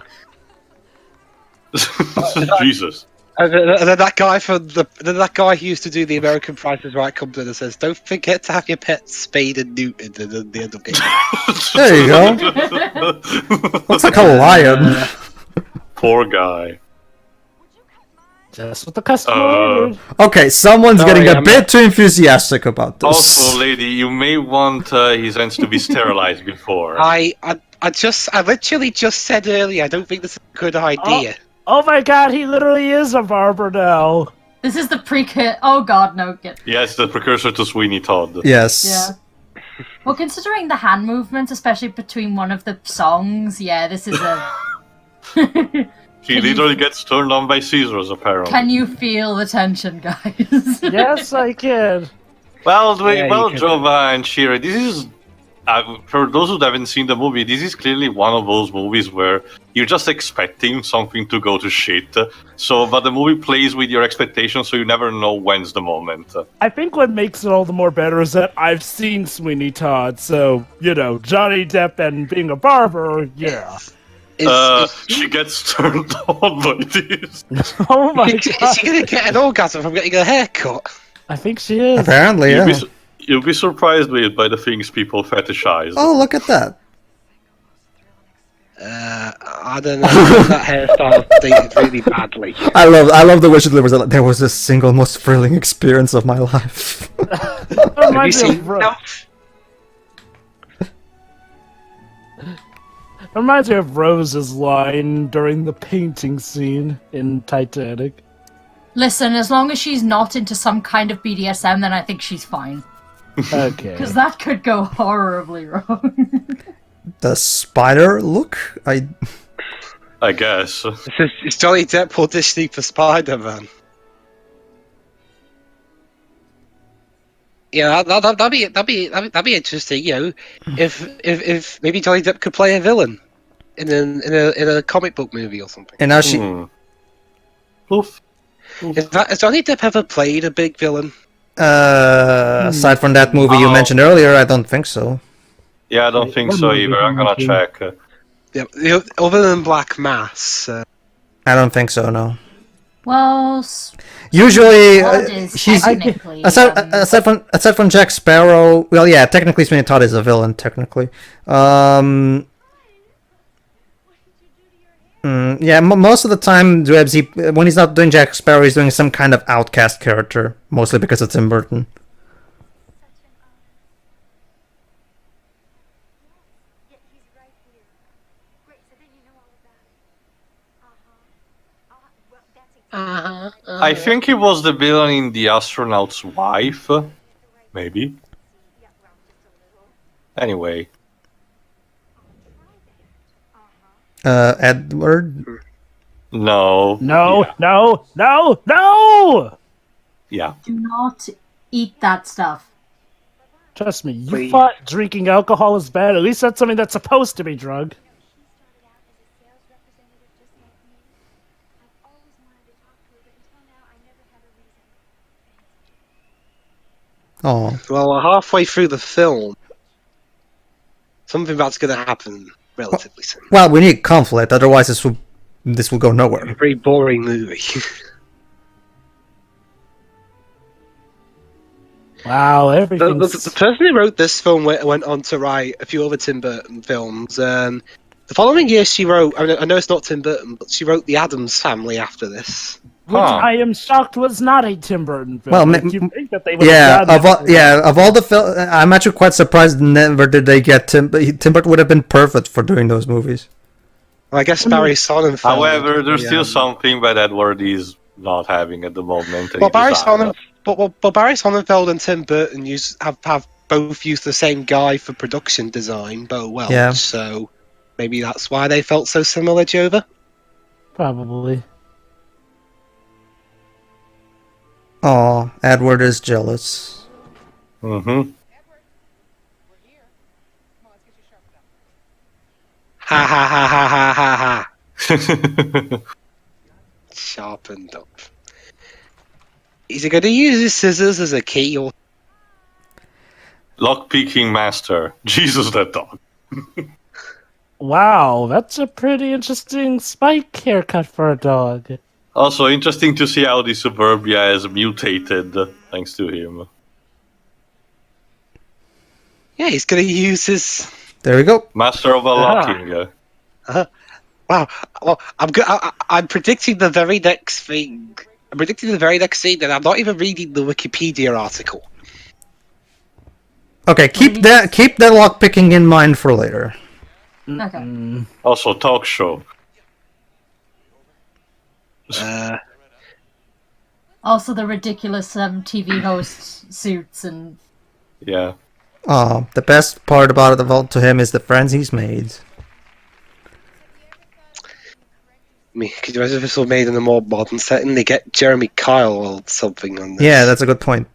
Jesus. And then that guy that guy who used to do the American Price is Right comes in and says, "Don't forget to have your pets spayed and neutered," and then they end up getting. There you go. Looks like a lion. Poor guy. Just what the customer ordered. Okay, someone's Sorry, getting a I'm bit too enthusiastic about this. Also, lady, you may want his hands to be sterilized before. I literally just said earlier, I don't think this is a good idea. Oh my god, he literally is a barber now. This is the precursor. Oh god, no. Get. Yes, the precursor to Sweeney Todd. Yes. Yeah. Well, considering the hand movements, especially between one of the songs, yeah, this is a. She literally gets turned on by Caesars, apparently. Can you feel the tension, guys? Yes, I can. Well, Yeah, you can. Jova and Shira, this is... for those who haven't seen the movie, this is clearly one of those movies where you're just expecting something to go to shit. But the movie plays with your expectations, so you never know when's the moment. I think what makes it all the more better is that I've seen Sweeney Todd, so, Johnny Depp and being a barber, yeah. She gets turned on by this. Oh my Is god. she gonna get an orgasm from getting a haircut? I think she is. Apparently, yeah. You'll be surprised by the things people fetishize. Oh, look at that. I don't know. That hairstyle dated really badly. I love the way she delivers it. There was the single most thrilling experience of my life. That Have you reminds me seen of Ro- that? that reminds me of Rose's line during the painting scene in Titanic. Listen, as long as she's not into some kind of BDSM, then I think she's fine. Okay. Because that could go horribly wrong. The spider look? I guess. It's Johnny Depp auditioning for Spider-Man. Yeah, that'd be interesting. If maybe Johnny Depp could play a villain in a comic book movie or something. And now she... Oof. Has Johnny Depp ever played a big villain? Aside from that movie you mentioned earlier, I don't think so. Yeah, I don't think so either. I'm gonna check. Yeah, other than Black Mass. I don't think so, no. Well, Usually, Todd is he's... technically... Aside from Jack Sparrow... Well, yeah, technically Sweeney Todd is a villain, technically. Yeah, most of the time, Drebs, when he's not doing Jack Sparrow, he's doing some kind of outcast character. Mostly because it's Tim Burton. Yet he's right here. Great, so then you know all about it. Well, that's I think he was the villain in The Astronaut's Wife. Maybe. yeah, well, just a little. Anyway. Edward? No. No, Yeah. no! Yeah. Do not eat that stuff. Trust me, you Please. thought drinking alcohol is bad. At least that's something that's supposed to be drug. She started out as a sales representative just like me. I've always wanted to talk to her, but until now, I never had a reason. Oh. Well, we're halfway through the film. Something bad's going to happen relatively soon. Well, we need conflict, otherwise this will go nowhere. Very boring movie. Wow, the everything. person who wrote this film went on to write a few other Tim Burton films. The following year, she wrote. I know it's not Tim Burton, but she wrote The Addams Family after this. Which I am shocked was not a Tim Burton film. Well, Like, you think that they would Yeah, have done that. of all the films, I'm actually quite surprised never did they get Tim Burton would have been perfect for doing those movies. Well, I guess Barry Sonnenfeld. However, there's yeah. still something that Edward is not having at the moment. Well, Barry Sonnenfeld and Tim Burton have both used the same guy for production design, Bo Welch. Yeah. So Maybe that's why they felt so similar, Jova. Probably. Aw, Edward is jealous. Mm-hmm. Ha ha ha ha ha ha ha. Sharpened up. Is he going to use his scissors as a key or? Lock-picking master. Jesus, that dog. Wow, that's a pretty interesting spike haircut for a dog. Also, interesting to see how the suburbia has mutated thanks to him. Yeah, he's going to use his. There we go. Master of unlocking. Wow. Well, I'm predicting the very next thing. I'm predicting the very next thing, and I'm not even reading the Wikipedia article. Okay, keep that lockpicking in mind for later. Okay. Also, talk show. Also, the ridiculous TV host suits and. Yeah. The best part about it to him is the friends he's made. I mean, could you imagine if this was made in a more modern setting? They get Jeremy Kyle or something on this. Yeah, that's a good point.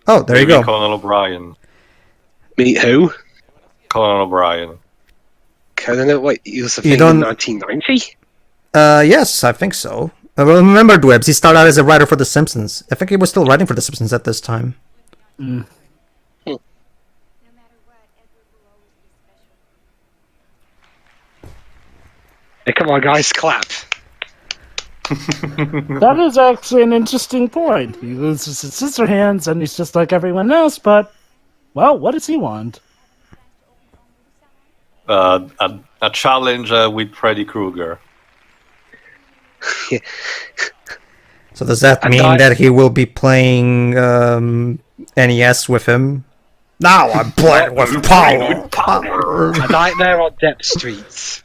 Oh, there Maybe you go. Conan O'Brien. Meet who? Conan O'Brien. Conan, wait, he was a You thing in don't- 1990? Yes, I think so. Well, remember, Dwebs, he started out as a writer for The Simpsons. I think he was still writing for The Simpsons at this time. No matter what, Edward will always be special. Hey, come on, guys, clap. That is actually an interesting point. He loses his sister hands and he's just like everyone else, but, well, what does he want? A challenge with Freddy Krueger. So does that And mean I- that he will be playing NES with him? Now I'm playing with power! A Nightmare on Depp Streets.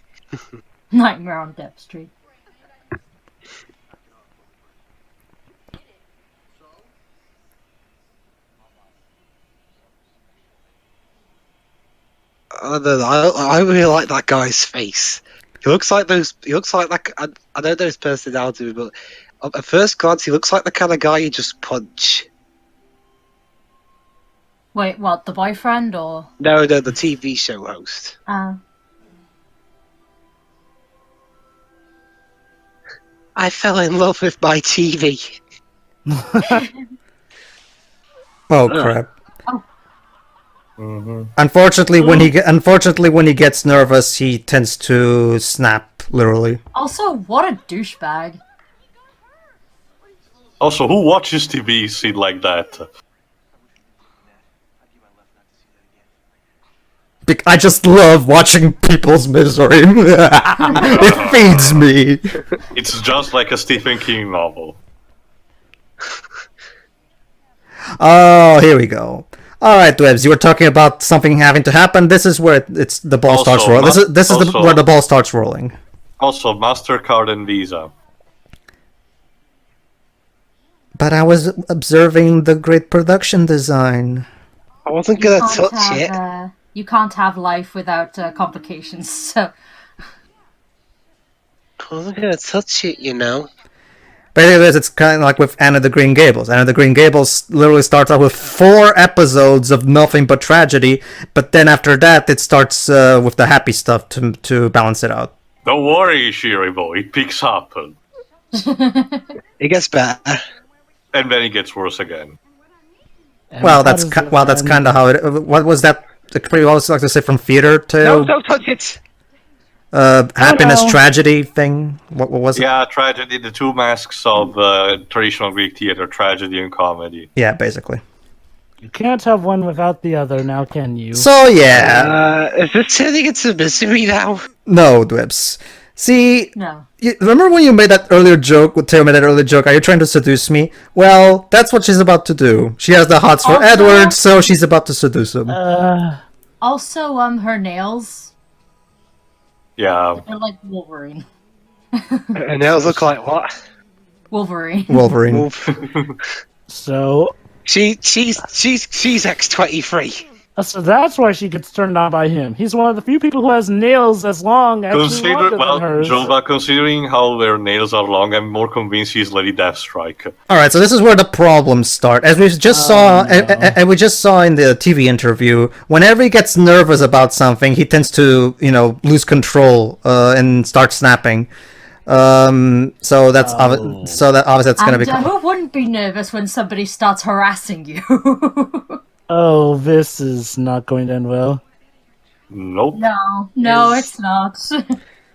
Nightmare on Depp Street. I don't know, I really like that guy's face. He looks like those. He looks like that. I don't know his personality, but at first glance, he looks like the kind of guy you just punch. Wait, what? The boyfriend or? No, the TV show host. I fell in love with my TV. Oh crap! Mm-hmm. Unfortunately, when he gets nervous, he tends to snap, literally. Also, what a douchebag. Also, who watches TV scene like that? I just love watching people's misery. It feeds me. It's just like a Stephen King novel. Oh, here we go. All right, Dwebs, you were talking about something having to happen. This is where it's the ball Also, starts rolling. This is also- where the ball starts rolling. Also, MasterCard and Visa. But I was observing the great production design. I wasn't gonna touch it. You can't have life without complications. So I wasn't gonna touch it, you know. Basically, it's kind of like with Anna the Green Gables. Anna the Green Gables literally starts out with 4 episodes of nothing but tragedy, but then after that, it starts with the happy stuff to balance it out. Don't worry, Shiribo, it picks up. It gets better. And then it gets worse again. And Well, how that's does kind end? of how it. What was that? Pretty always like to say from theater to No, don't touch it. happiness no. tragedy thing. What was it? Yeah, tragedy, the two masks of traditional Greek theater, tragedy and comedy. Yeah, basically. You can't have one without the other, now can you? So yeah, Is this turning into misery now? no, Dwips. See, no. remember when you made that earlier joke? With Taylor made that earlier joke. Are you trying to seduce me? Well, that's what she's about to do. She has the hots for Also- Edward, so she's about to seduce him. Also, her nails, Yeah. they're like Wolverine. Her nails look like what? Wolverine. Wolverine. So, She's X23. So that's why she gets turned on by him. He's one of the few people who has nails as long, actually longer than hers. Jova, considering how their nails are long, I'm more convinced he's Lady Deathstrike. All right, so this is where the problems start. As we just saw, and we just saw in the TV interview, whenever he gets nervous about something, he tends to, lose control and start snapping. So that's obviously that's going to be. Who wouldn't be nervous when somebody starts harassing you? Oh, this is not going to end well. Nope. No, it's not.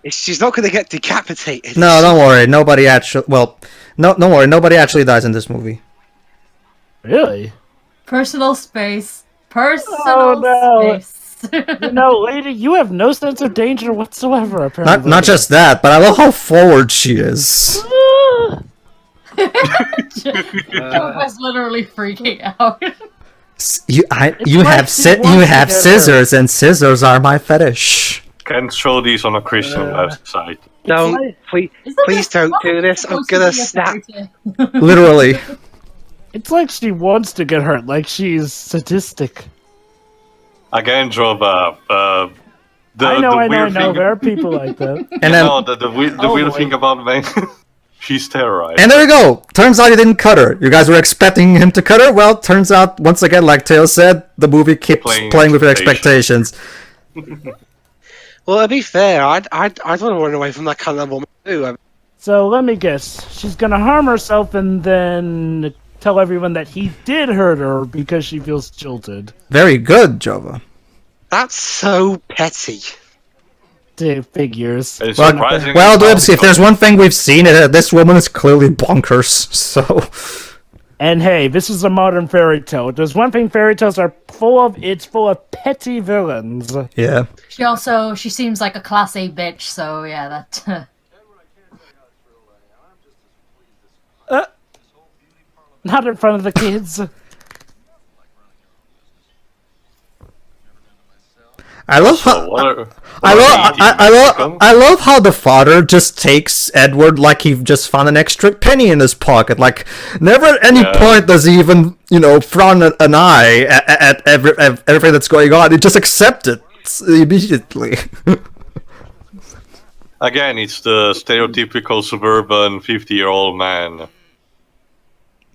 She's not going to get decapitated. No, don't worry. Nobody actually. Well, no, don't worry. Nobody actually dies in this movie. Really? Personal space. no. Space. Lady, you have no sense of danger whatsoever, apparently. Not just that, but I love how forward she is. I was literally freaking out. You have scissors, and scissors are my fetish. Can't show these on a Christian website. Don't, please don't do this. I'm gonna snap. Literally. It's like she wants to get hurt, like she's sadistic. Again, Jova, I know. There are people like that. And then, the weird thing about Vane, she's terrorized. and there you go. Turns out he didn't cut her. You guys were expecting him to cut her. Well, turns out once again, like Tail said, the movie keeps playing with your expectations. Well, to be fair, I'd want to run away from that kind of woman too. So let me guess. She's gonna harm herself and then tell everyone that he did hurt her because she feels jilted. Very good, Jova. That's so petty. Figures. It's surprising. Well, Dibs, if there's one thing we've seen, this woman is clearly bonkers. So. And hey, this is a modern fairy tale. There's one thing fairy tales are full of. It's full of petty villains. Yeah. She seems like a class A bitch, so yeah, that... Not in front of the kids. I love how I love how the father just takes Edward like he just found an extra penny in his pocket. Like never at any point does he even frown an eye at everything that's going on. He just accepts it immediately. Again, it's the stereotypical suburban 50-year-old man.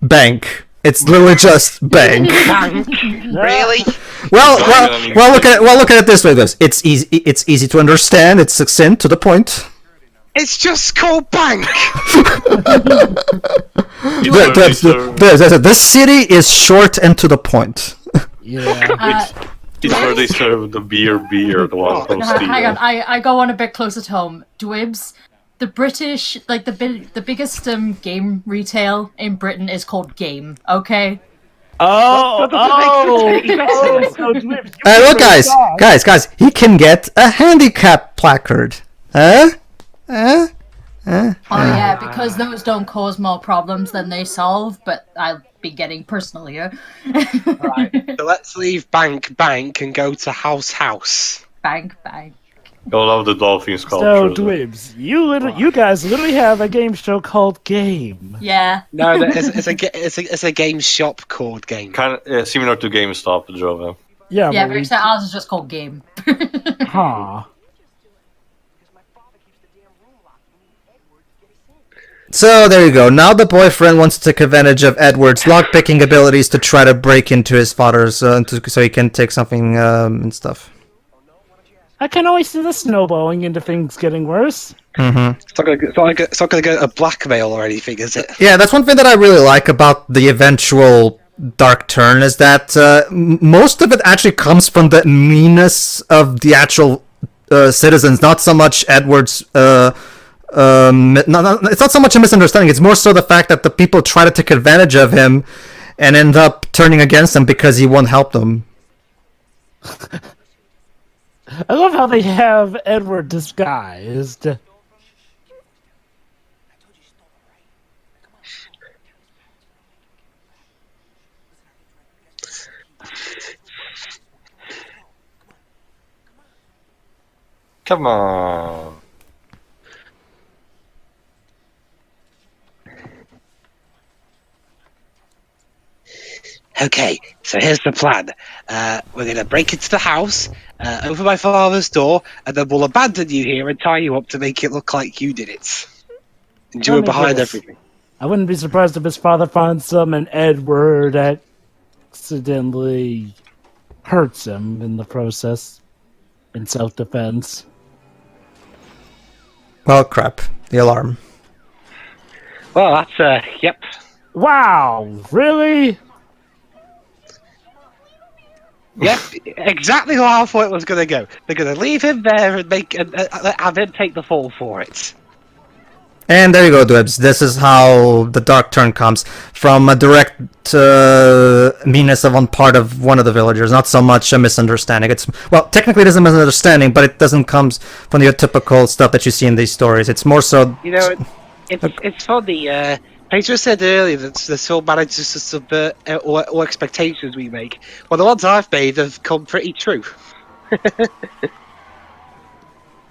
Bank. It's literally just bank. Really? Well, look at it this way, guys. It's easy to understand. It's succinct, to the point. It's just called bank. This city is short and to the point. Yeah. It's where they serve the beer, the one from Steve. Hang on, I go on a bit closer to home. Dwibs, the British, like the biggest game retail in Britain is called Game, okay? Look, guys, he can get a handicap placard. Oh yeah, because those don't cause more problems than they solve, but I'll be getting personal here. Right, so let's leave bank and go to house. Bank. I love the dolphin sculpture. So, Dwibs, you guys literally have a game show called Game. Yeah. No, it's a game shop called Game. Kind of similar to GameStop, Jova. Yeah, Yeah, but except ours is just called Game. Huh. So there you go. Now the boyfriend wants to take advantage of Edward's lockpicking abilities to try to break into his father's, so he can take something and stuff. I can always see the snowballing into things getting worse. Mm-hmm. It's not gonna go a blackmail or anything, is it? Yeah, that's one thing that I really like about the eventual dark turn is that most of it actually comes from the meanness of the actual citizens, not so much Edward's. It's not so much a misunderstanding. It's more so the fact that the people try to take advantage of him and end up turning against him because he won't help them. I love how they have Edward disguised. Come on. Okay, so here's the plan. We're going to break into the house, open my father's door, and then we'll abandon you here and tie you up to make it look like you did it. And you were Let me behind guess. everything. I wouldn't be surprised if his father finds him and Edward accidentally hurts him in the process in self-defense. Well, crap. The alarm. Well, that's, yep. Wow, really? Yep, exactly how I thought it was going to go. They're going to leave him there and have him take the fall for it. And there you go, Dwebs. This is how the dark turn comes from a direct meanness on part of one of the villagers, not so much a misunderstanding. It's technically it is a misunderstanding, but it doesn't come from the typical stuff that you see in these stories. It's more so. You know, it's funny. Pedro said earlier that the film manages to subvert all expectations we make. Well, the ones I've made have come pretty true.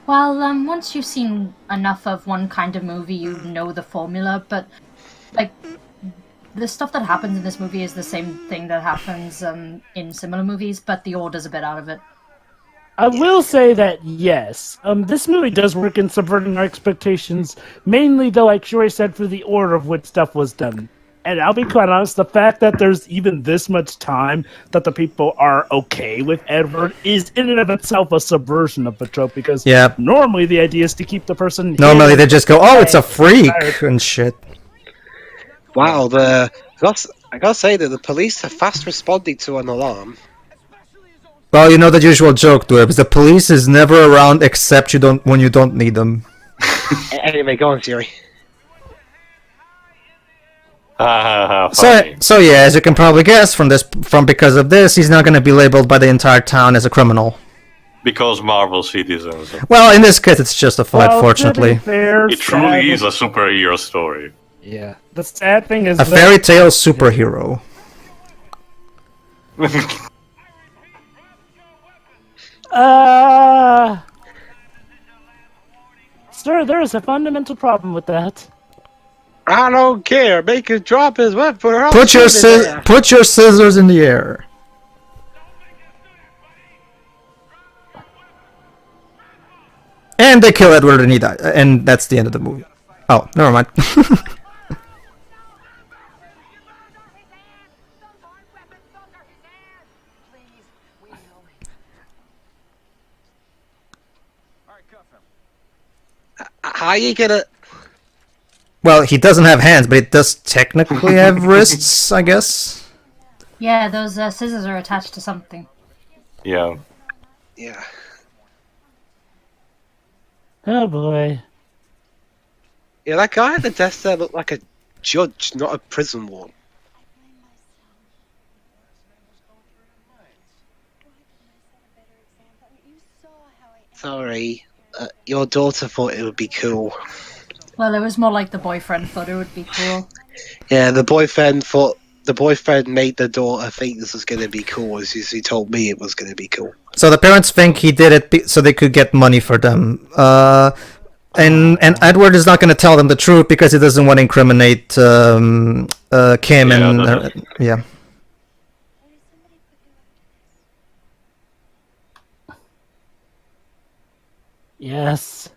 Well, once you've seen enough of one kind of movie, you know the formula, but, like, the stuff that happens in this movie is the same thing that happens in similar movies, but the order's a bit out of it. I will say that, yes, this movie does work in subverting our expectations, mainly, though, like Shuri said, for the order of which stuff was done. And I'll be quite honest, the fact that there's even this much time that the people are okay with Edward is in and of itself a subversion of the trope, because normally the idea is to keep the person... Normally they just go, oh, it's a freak, and shit. Wow, I gotta say that the police are fast responding to an alarm. Well, you know the usual joke, Dwebs. The police is never around except when you don't need them. Anyway, go on, Siri. So yeah, as you can probably guess because of this, he's not going to be labeled by the entire town as a criminal. Because Marvel citizens. Well, in this case, it's justified, fortunately. It truly is a superhero story. Yeah. The sad thing is a fairy tale superhero. Sir, there is a fundamental problem with that. I don't care. Make him drop his weapon. Put your scissors in the air. And they kill Edward and he dies. And that's the end of the movie. Oh, never mind. How you gonna... Well, he doesn't have hands, but he does technically have wrists, I guess. Yeah, those scissors are attached to something. Yeah. Yeah. Oh boy. Yeah, that guy at the desk there looked like a judge, not a prison ward. Sorry, your daughter thought it would be cool. Well, it was more like the boyfriend thought it would be cool. Yeah, the boyfriend made the daughter think this was going to be cool, as he told me it was going to be cool. So the parents think he did it so they could get money for them. And Edward is not going to tell them the truth because he doesn't want to incriminate Kim and... yeah. Yes.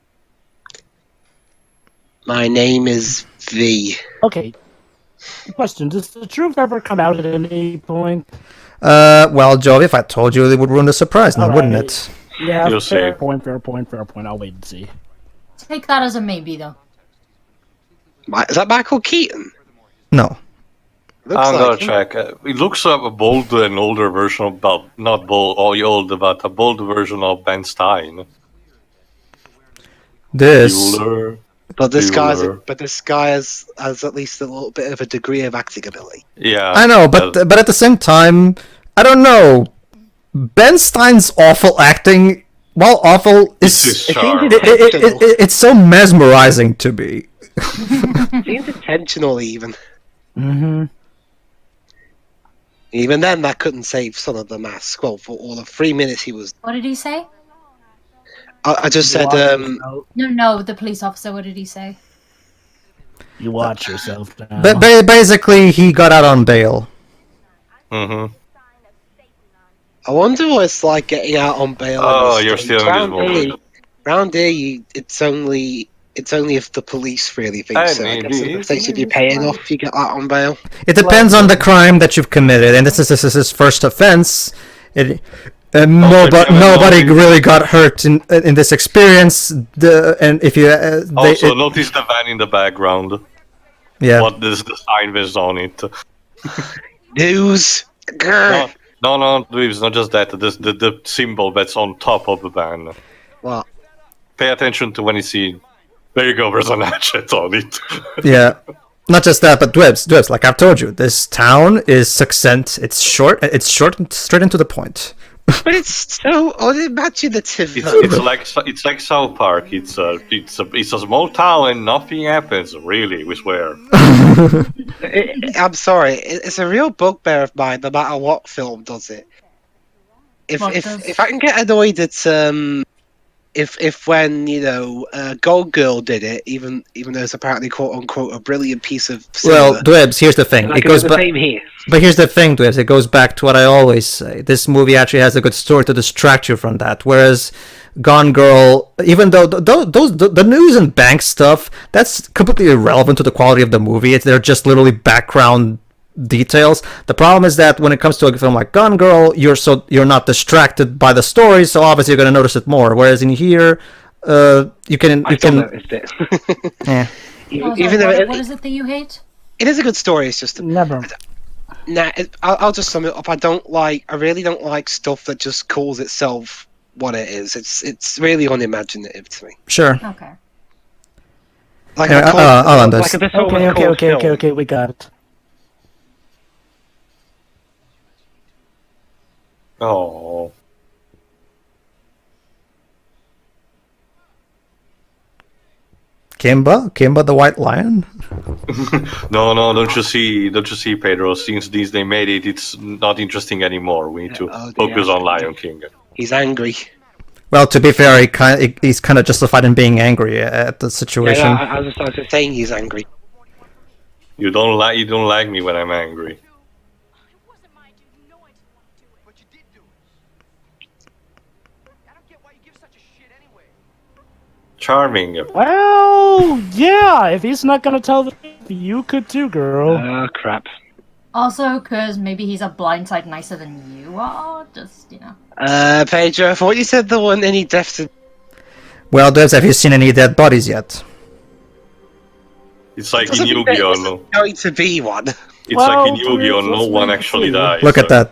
My name is V. Okay. Question: does the truth ever come out at any point? Well, Joe, if I told you, it would ruin the surprise now, wouldn't it? Yeah, You'll fair see. point. I'll wait and see. Take that as a maybe, though. Is that Michael Keaton? No. I'm gonna check. It looks like a bold and older version of, well, not bold, old, but a bold version of Ben Stein. This... Bueller. But this Bueller. guy has at least a little bit of a degree of acting ability. Yeah. I know, but at the same time, I don't know. Ben Stein's awful acting, while awful, it's so mesmerizing to me. It seems intentional, even. Mm-hmm. Even then, that couldn't save Son of the Mask. Well, for all the 3 minutes he was... What did he say? I just said, No, the police officer, what did he say? You watch yourself now. But basically, he got out on bail. Mm-hmm. I wonder what it's like getting out on bail. Oh, in you're this stealing this movie. Round here, it's only if the police really think so. I guess in the States, if you pay enough, you get out on bail. It depends on the crime that you've committed, and this is his first offense. Nobody really got hurt in this experience. And if you Also, notice the van in the background. yeah, What is the sign was on it? News. Grr. No, it's not just that. The symbol that's on top of the van. What? Pay attention to when you see. There you go. There's an hatchet on it. yeah. Not just that, but Dwebs. Like I've told you, this town is succinct. It's short. It's short and straight into the point. But it's so unimaginative. It's like South Park. It's a small town and nothing happens. Really, we swear. I'm sorry. It's a real bugbear of mine, no matter what film does it. If I can get annoyed at if when Gold Girl did it, even though it's apparently quote unquote a brilliant piece of cinema. Well, Dwebs, here's the thing. It goes back. But here's the thing, Dwebs. It goes back to what I always say. This movie actually has a good story to distract you from that. Whereas Gone Girl, even though the news and bank stuff, that's completely irrelevant to the quality of the movie. They're just literally background details. The problem is that when it comes to a film like Gone Girl, you're not distracted by the story, so obviously you're going to notice it more. Whereas in here, you can noticed it. yeah. Even though what is it that you hate? it is a good story, it's just Never. I'll just sum it up. I really don't like stuff that just calls itself what it is. It's really unimaginative to me. Sure. Okay. Like Yeah, I'll understand. this whole Okay, we got it. Oh. Kimba the White Lion. No, don't you see, Pedro? Since they made it, it's not interesting anymore. We need to focus on Lion King. He's angry. Well, to be fair, he's kind of justified in being angry at the situation. I was just saying he's angry. You don't like me when I'm angry. It wasn't my dude. You know I didn't want to do it. But you did do it. I don't get why you give such a shit anyway. Charming. Well, yeah. If he's not gonna tell the truth, you could too, girl. Oh, crap. Also, because maybe he's a blindside nicer than you are. Just Pedro, I thought you said there weren't any deaths in... Well, Devs, have you seen any dead bodies yet? It's like in Yu-Gi-Oh! No. going to be one. It's Well, like in Yu-Gi-Oh! No let's one wait and actually see. dies. Look at that.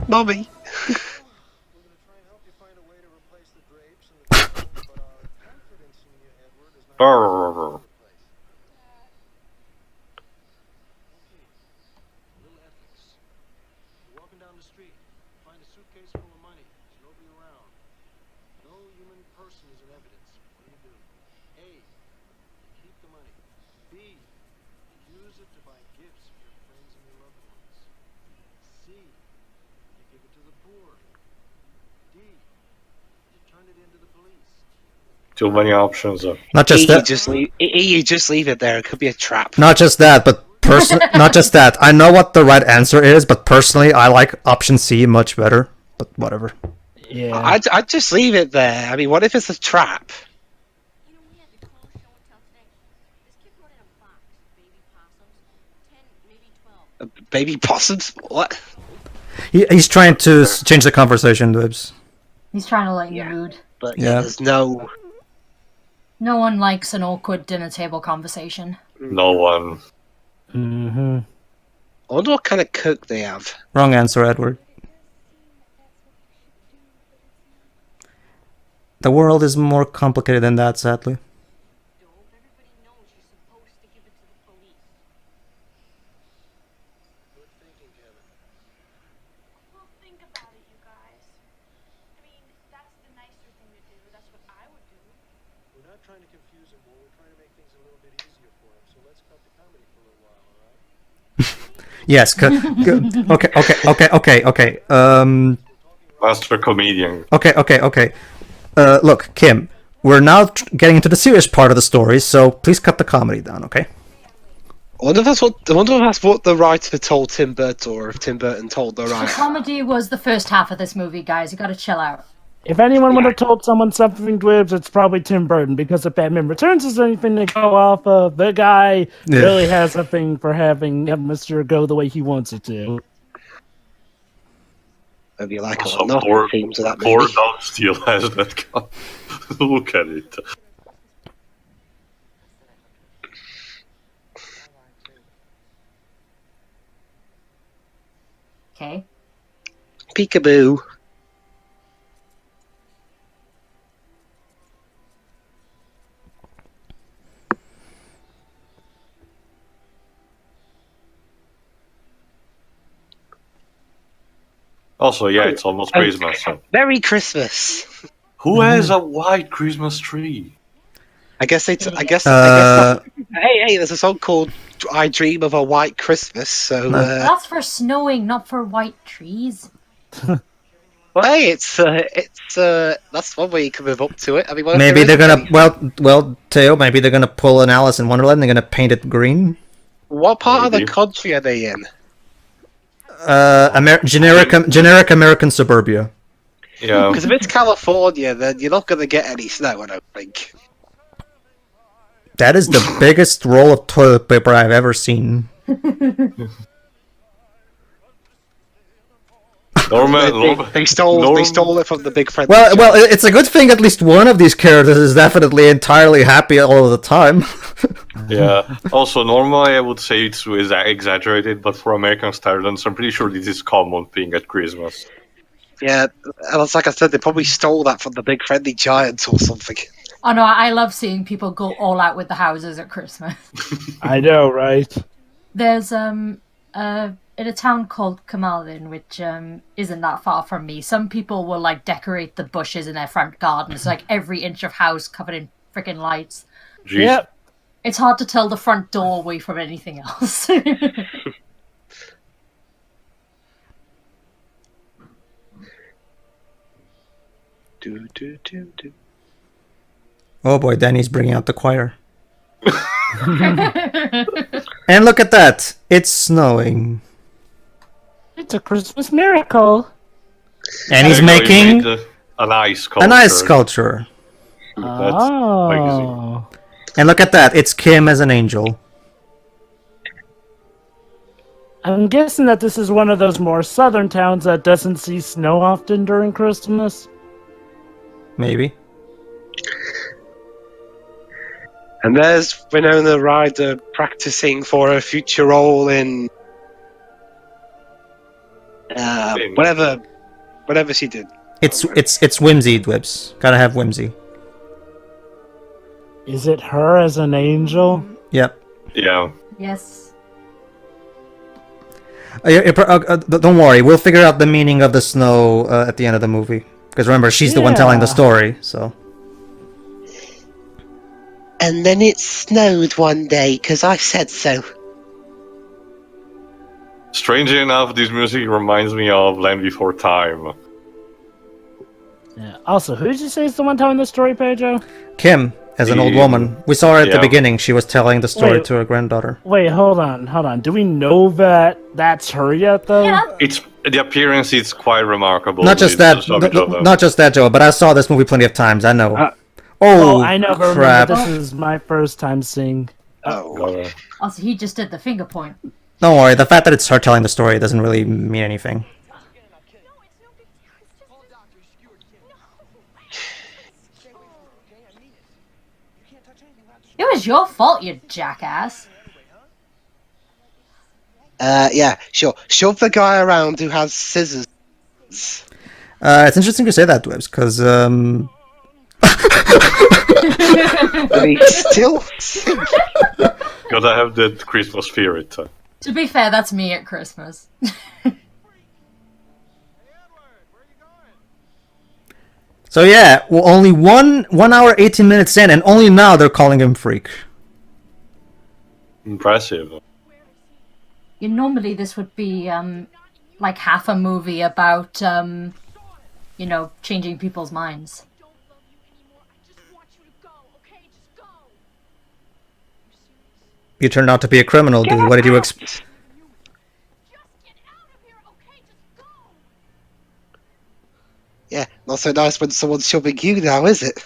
Mommy. We're gonna try and help you find a way to replace the drapes and the table, but our confidence in you, Edward, is not Brrr. place. A little ethics. You're walking down the street, find a suitcase full of money. There's nobody around. No human person is in evidence. What do? A, you keep the money. B, you use it to buy gifts for your friends and your loved ones. C, you give it to the poor. D, you turn it into the police. Too many options. Not just that. You just leave it there. It could be a trap. Not just that, but not just that. I know what the right answer is, but personally, I like option C much better. But whatever. Yeah. I'd just leave it there. I mean, what if it's a trap? You know, we had the call show and tell today. This kid brought in a box of baby possums. 10, maybe 12. Baby possums? What? He's trying to change the conversation, Dibs. he's trying to lighten the mood. But Yeah. there's no... No one likes an awkward dinner table conversation. No one. Mm-hmm. I wonder what kind of cook they have. Wrong answer, Edward. The world is more complicated than that, sadly. Dope, everybody knows you're supposed to give it to the police. Good thinking, Kevin. Well, think about it, you guys. I mean, that's the nicer thing to do. That's what I would do. We're not trying to confuse him, Will. We're trying to make things a little bit easier for him. So let's cut the comedy for a little while, all right? Yes. Okay. Master comedian. Okay. Look, Kim. we're now getting into the serious part of the story, so please cut the comedy down, okay? I wonder if that's what the writer told Tim Burton, or if Tim Burton told the The writer. comedy was the first half of this movie, guys. You gotta chill out. If anyone would have told someone something, Dwibs, it's probably Tim Burton, because if Batman Returns is anything to go off of, the guy really has a thing for having atmosphere go the way he wants it to. Maybe like So a lot poor, of themes of that poor movie. dog still has that gun. Look at it. Okay. Peekaboo. Also, yeah, it's almost Christmas. So. Merry Christmas. Who has a white Christmas tree? I guess it's. I guess. Uh, Hey, there's a song called "I Dream of a White Christmas." So, That's for snowing, not for white trees. well, hey, it's that's one way you can move up to it. I mean, what if maybe there they're isn't gonna, any? well, Theo, maybe they're gonna pull an Alice in Wonderland and they're gonna paint it green. What part of Maybe. the country are they in? Generic American suburbia. Yeah. Because if it's California, then you're not going to get any snow. I don't think. That is the biggest roll of toilet paper I've ever seen. They stole it from the big friend. Well, it's a good thing at least one of these characters is definitely entirely happy all of the time. Yeah. Also, normally I would say it's exaggerated, but for American standards, I'm pretty sure this is common thing at Christmas. Yeah, and it's like I said, they probably stole that from the big friendly giants or something. Oh no, I love seeing people go all out with the houses at Christmas. I know, right? There's in a town called Kamalin, which isn't that far from me. Some people will like decorate the bushes in their front gardens, like every inch of house covered in freaking lights. Jeez. Yep. It's hard to tell the front doorway from anything else. Do. Oh boy, Danny's bringing out the choir. And look at that! It's snowing. It's a Christmas miracle. And he's There you go, he making made an ice sculpture. an ice sculpture. That's magazine. Oh. And look at that, it's Kim as an angel. I'm guessing that this is one of those more southern towns that doesn't see snow often during Christmas. Maybe. And there's Winona Ryder practicing for her future role in whatever she did. It's whimsy, Dwibs. Gotta have whimsy. Is it her as an angel? Yep. Yeah. Yes. Don't worry, we'll figure out the meaning of the snow at the end of the movie. Because remember, she's the one telling the Yeah. story, so... And then it snowed one day because I said so. Strangely enough, this music reminds me of Land Before Time. Yeah. Also, who did you say is the one telling the story, Pedro? Kim, as an old The- woman. We saw her at the yeah. beginning. She was telling the story Wait. to her granddaughter. Wait, hold on. Do we know that that's her yet, though? Yeah. It's the appearance is quite remarkable. Not just It's that, just a bit of a- not just that, Joe, but I saw this movie plenty of times, I know. Oh, oh, I never crap. remember. This is my first time seeing. Oh. Also, he just did the finger point. Don't worry, the fact that it's her telling the story doesn't really mean anything. It was your fault, you jackass. Yeah, sure. Shove the guy around who has scissors. It's interesting to say that, Dwibs, because, But he's still. Gotta have that Christmas spirit. To be fair, that's me at Christmas. So yeah, well, only 1 hour 18 minutes in, and only now they're calling him freak. Impressive. Normally this would be like half a movie about changing people's minds. You turned out to be a criminal, dude. What did you expect? Just get out of here, okay? Just go! Yeah, not so nice when someone's shoving you now, is it?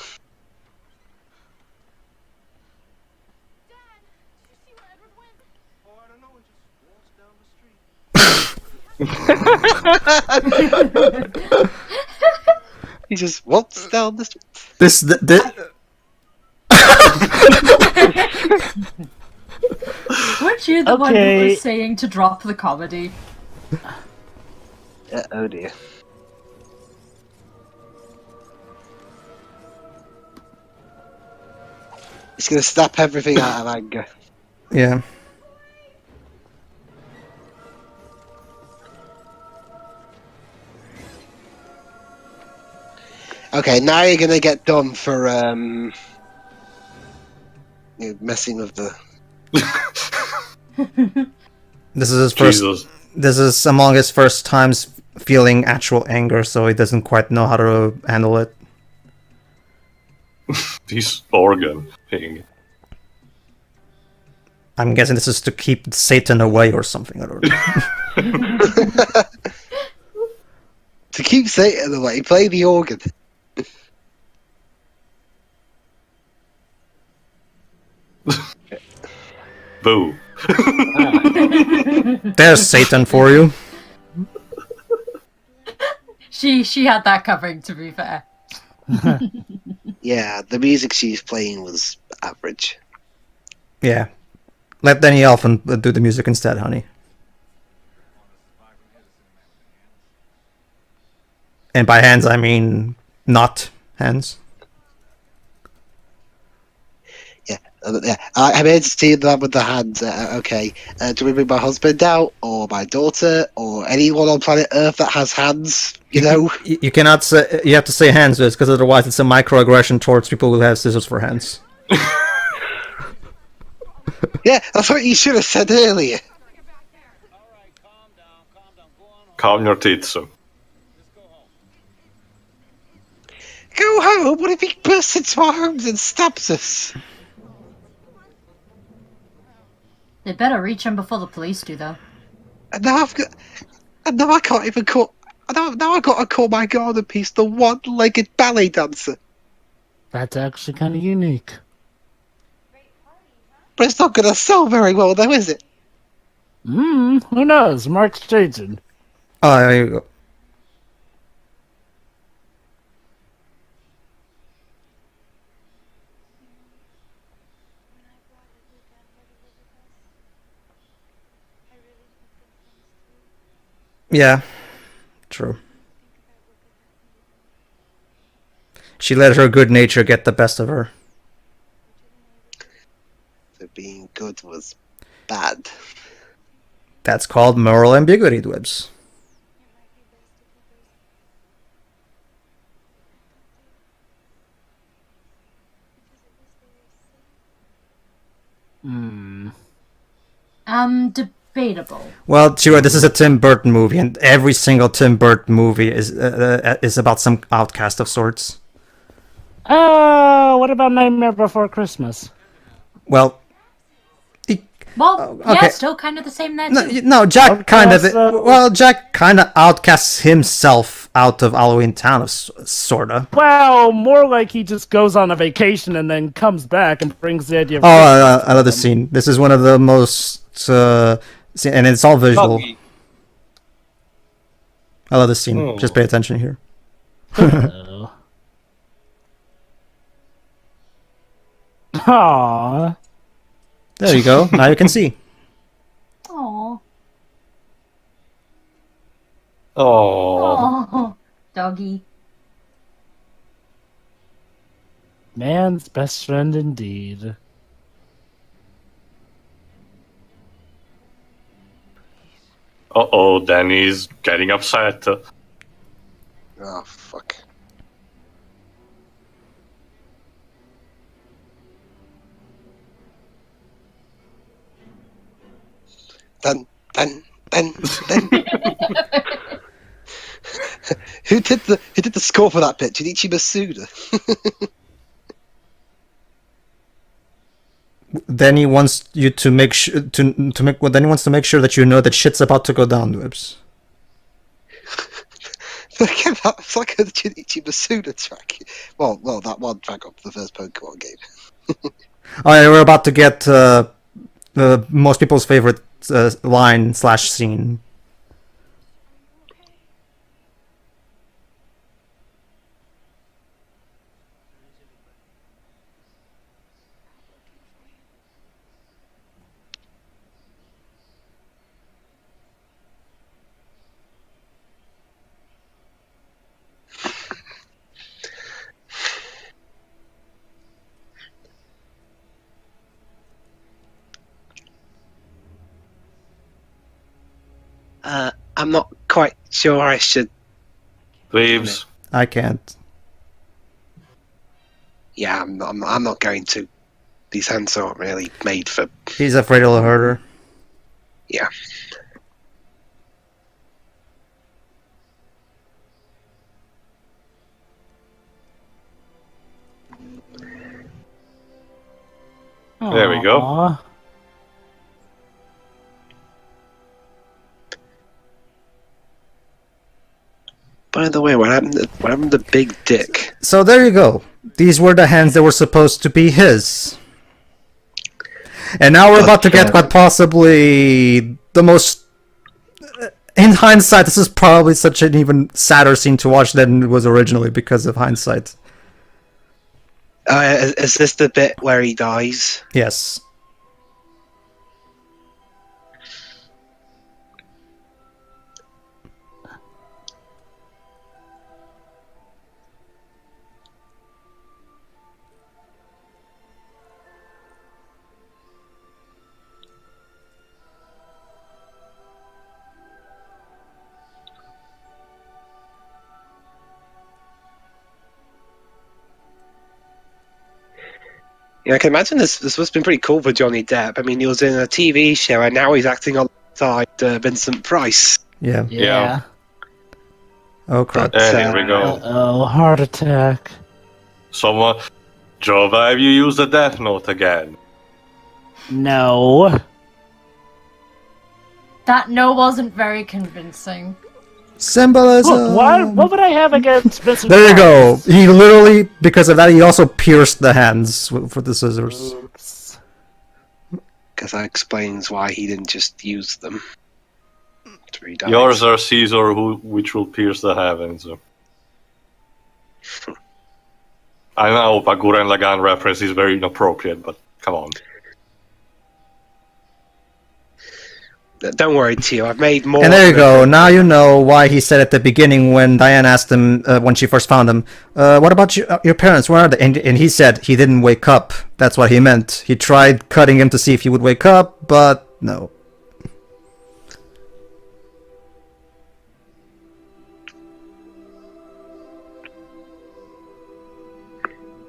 Dad, did you see where Edward went? Oh, I don't know. He just walks down the street. He just walks down the street. Weren't you the one who Okay. was saying to drop the comedy? Oh dear. He's gonna snap everything out of anger. Yeah. Okay, now you're gonna get done for messing with the. This is his first. Jesus. This is among his first times feeling actual anger, so he doesn't quite know how to handle it. This organ thing. I'm guessing this is to keep Satan away or something. I don't know. To keep Satan away, play the organ. Boo. There's Satan for you. She had that covering, to be fair. Yeah, the music she's playing was average. Yeah. Let Danny Elfman do the music instead, honey. And by hands, I mean not hands. Yeah, I'm here to see the man with the hands. Okay, do we bring my husband out, or my daughter, or anyone on planet Earth that has hands? You know, You cannot say. You have to say hands, because otherwise it's a microaggression towards people who have scissors for hands. yeah, that's what you should have said earlier. Alright, calm down, go on home. Calm your tits. Let's go home. Go home. What if he bursts into our homes and stabs us? They better reach him before the police do, though. And now I can't even call. Now I got to call my garden piece the one-legged ballet dancer. That's actually kind of unique. But it's not going to sell very well, though, is it? Who knows? Mark's changing. Oh, there you go. Yeah, true. She let her good nature get the best of her. So being good was bad. That's called moral ambiguity, Dwebs. Debatable. Well, sure, this is a Tim Burton movie, and every single Tim Burton movie is about some outcast of sorts. What about Nightmare Before Christmas? Well, Well, okay. yeah, still kind of the same there, too. no, Jack kind of. Outcast, Well, Jack kind of outcasts himself out of Halloween Town, sorta. Well, more like he just goes on a vacation and then comes back and brings the idea of Oh, I love this scene. This is one of the most, and it's all visual. I love this scene. Oh. Just pay attention here. Oh. Aww. There you go. Now you can see. Aww. Oh. Aww. Doggy. Man's best friend indeed. Uh-oh, Danny's getting upset. Oh, fuck. Dun, dun, dun, dun. Who did the score for that bit? Junichi Masuda. then he wants you to make sure to make. Well, then he wants to make sure that you know that shit's about to go down, Whips. It's like a Junichi Masuda track. Well, that one track off the first Pokemon game. All right, we're about to get most people's favorite line / scene. I'm not quite sure I should. Leaves. I can't. Yeah, I'm not going to. These hands aren't really made for. He's afraid it'll hurt her. Yeah. There we go. Aw. By the way, what happened to Big Dick? So there you go. These were the hands that were supposed to be his. And now we're about to get what possibly the most... In hindsight, this is probably such an even sadder scene to watch than it was originally because of hindsight. Is this the bit where he dies? Yes. Yeah, I can imagine this must have been pretty cool for Johnny Depp. I mean, he was in a TV show and now he's acting alongside Vincent Price. Yeah. Yeah. Oh crap. Here we go. Oh, heart attack. Someone... Jova, have you used the Death Note again? No. That no wasn't very convincing. Symbolism. Look, what would I have against Vincent There you go. Price? He literally, because of that, he also pierced the hands for the scissors. Oops. Because that explains why he didn't just use them. After he died. Yours are Caesar, which will pierce the heavens. I know a Gurren Lagann reference is very inappropriate, but come on. Don't worry, Tio. I've made more. And there you go. Now you know why he said at the beginning when Diane asked him when she first found him, "What about your parents? Where are they?" And he said he didn't wake up. That's what he meant. He tried cutting him to see if he would wake up, but no.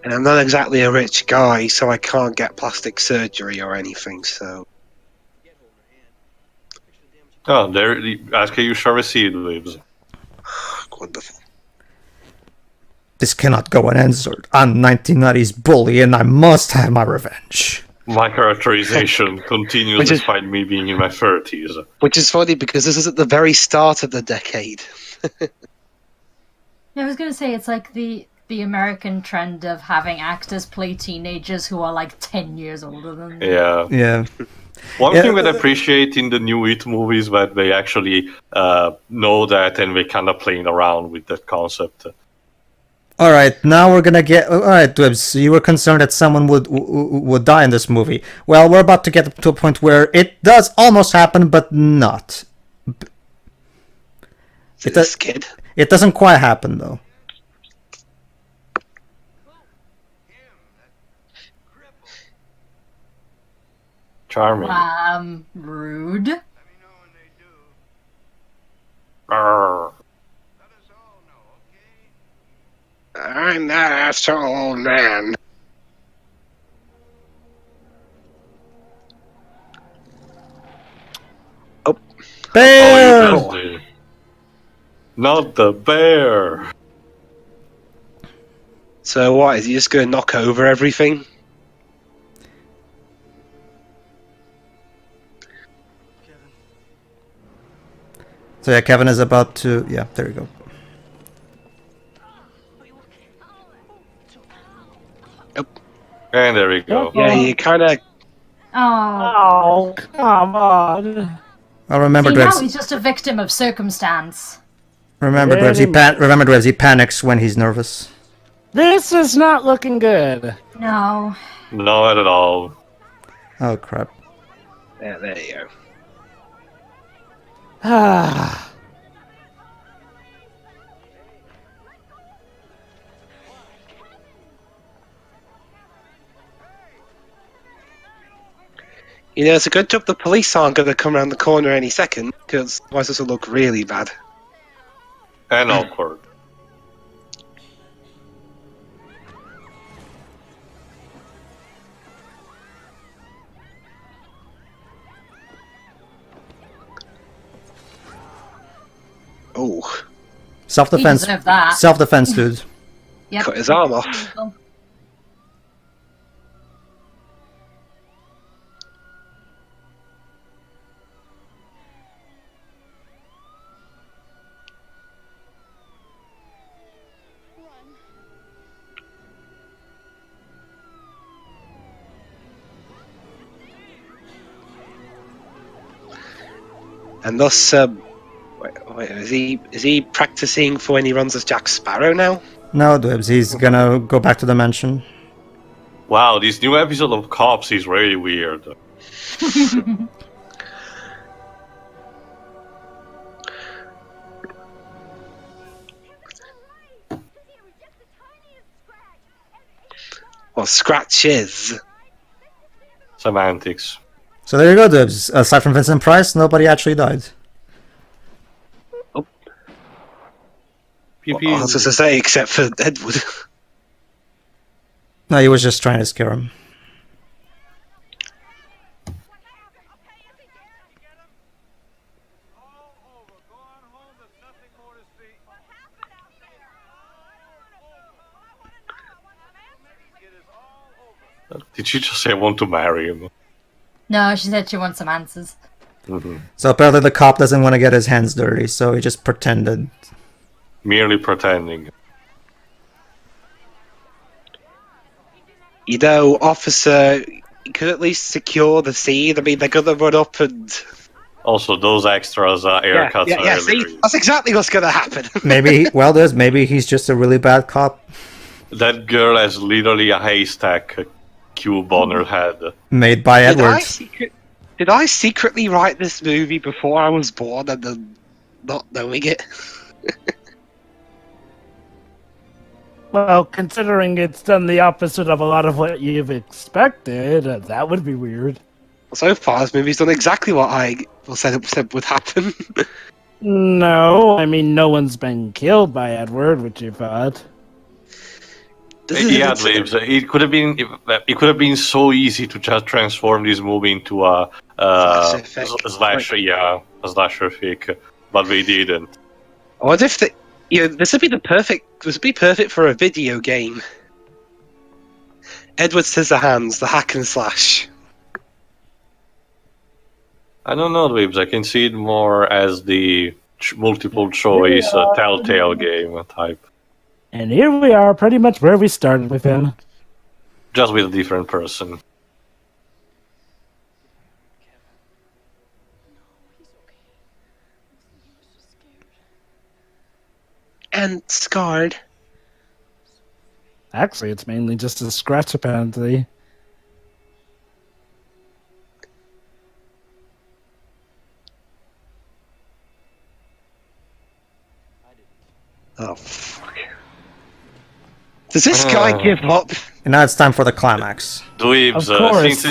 And I'm not exactly a rich guy, so I can't get plastic surgery or anything. So. Oh, there. SKU shall receive lives. Wonderful. This cannot go unanswered. I'm 1990s bully, and I must have my revenge. My characterization continues Which is- despite me being in my 30s. Which is funny because this is at the very start of the decade. Yeah, I was gonna say it's like the American trend of having actors play teenagers who are like 10 years older than them. Yeah. Yeah. One Yeah. thing that I appreciate in the new It movies that they actually know that and they kind of playing around with that concept. All right, now we're gonna get. All right, Dwibs, you were concerned that someone would die in this movie. Well, we're about to get to a point where it does almost happen, but not. This kid. It doesn't quite happen though. Charming. Rude. Arr. I'm that asshole man. Bear! Oh, you missed it. Not the bear. So what? Is he just going to knock over everything? So yeah, Kevin is about to... Yeah, there you go. And there we go. Yeah, you kind of. Oh. Oh, come on. I'll remember See, now Dwebs. he's just a victim of circumstance. Remember Dwebs. Remember Dwebs. He panics when he's nervous. This is not looking good. No. No, not at all. Oh crap. Yeah, there you go. Ah. You know, it's a good job the police aren't going to come around the corner any second, because otherwise this will look really bad. And awkward. Oh, Self-defense. He deserved that. Self-defense, dude. Yep. cut his arm off. And thus, wait, is he practicing for when he runs as Jack Sparrow now? No, Dwebs. He's gonna go back to the mansion. Wow, this new episode of Cops is really weird. Well, scratches. Semantics. So there you go, Dwebs. Aside from Vincent Price, nobody actually died. Pew, I pew. was just to say, except for Edward. No, he was just trying to scare him. Did she just say I want to marry him? No, she said she wants some answers. Mm-hmm. So apparently the cop doesn't want to get his hands dirty, so he just pretended. Merely pretending. You know, officer, you could at least secure the scene. I mean, they're gonna run up and... Also, those extras haircuts yeah, are see? really... That's exactly what's gonna happen. Maybe, well, maybe he's just a really bad cop. That girl has literally a haystack cube on her head. Made by Did Edward. Did I secretly write this movie before I was born and then not knowing it? Well, considering it's done the opposite of a lot of what you've expected, that would be weird. So far, this movie's done exactly what I said would happen. No, I mean, no one's been killed by Edward, which you thought. Yeah, Lives. It could have been so easy to just transform this movie into a slasher fic, but we didn't. I wonder if this would be perfect for a video game. Edward Scissorhands, the hack and slash. I don't know, Lives. I can see it more as the multiple choice Telltale game type. And here we are, pretty much where we started with him. Just with a different person. And scarred. Actually, it's mainly just a scratch, apparently. Oh, fuck. Does this guy give up? And now it's time for the climax. Dweebs, Of course.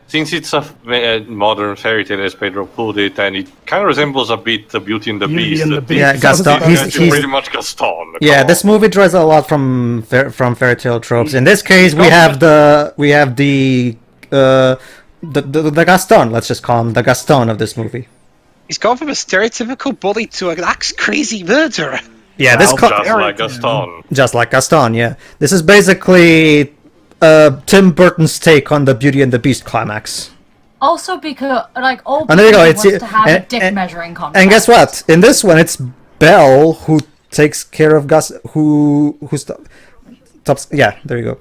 since it's a modern fairy tale, as Pedro put it, and it kind of resembles a bit Beauty and the Beauty Beast. and the Beast. Yeah, Gaston. It's pretty much Gaston. Yeah, come this on. movie draws a lot from fairy tale tropes. In this case, we have the Gaston. Let's just call him the Gaston of this movie. He's gone from a stereotypical bully to an axe-crazy murderer. Yeah, Just like Gaston. just like Gaston. Yeah, this is basically Tim Burton's take on the Beauty and the Beast climax. Also because, like, all And there you go, wants it's- to have a and- dick and- measuring contest. And guess what? In this one, it's Belle who takes care of Gus. Stops. Yeah, there you go.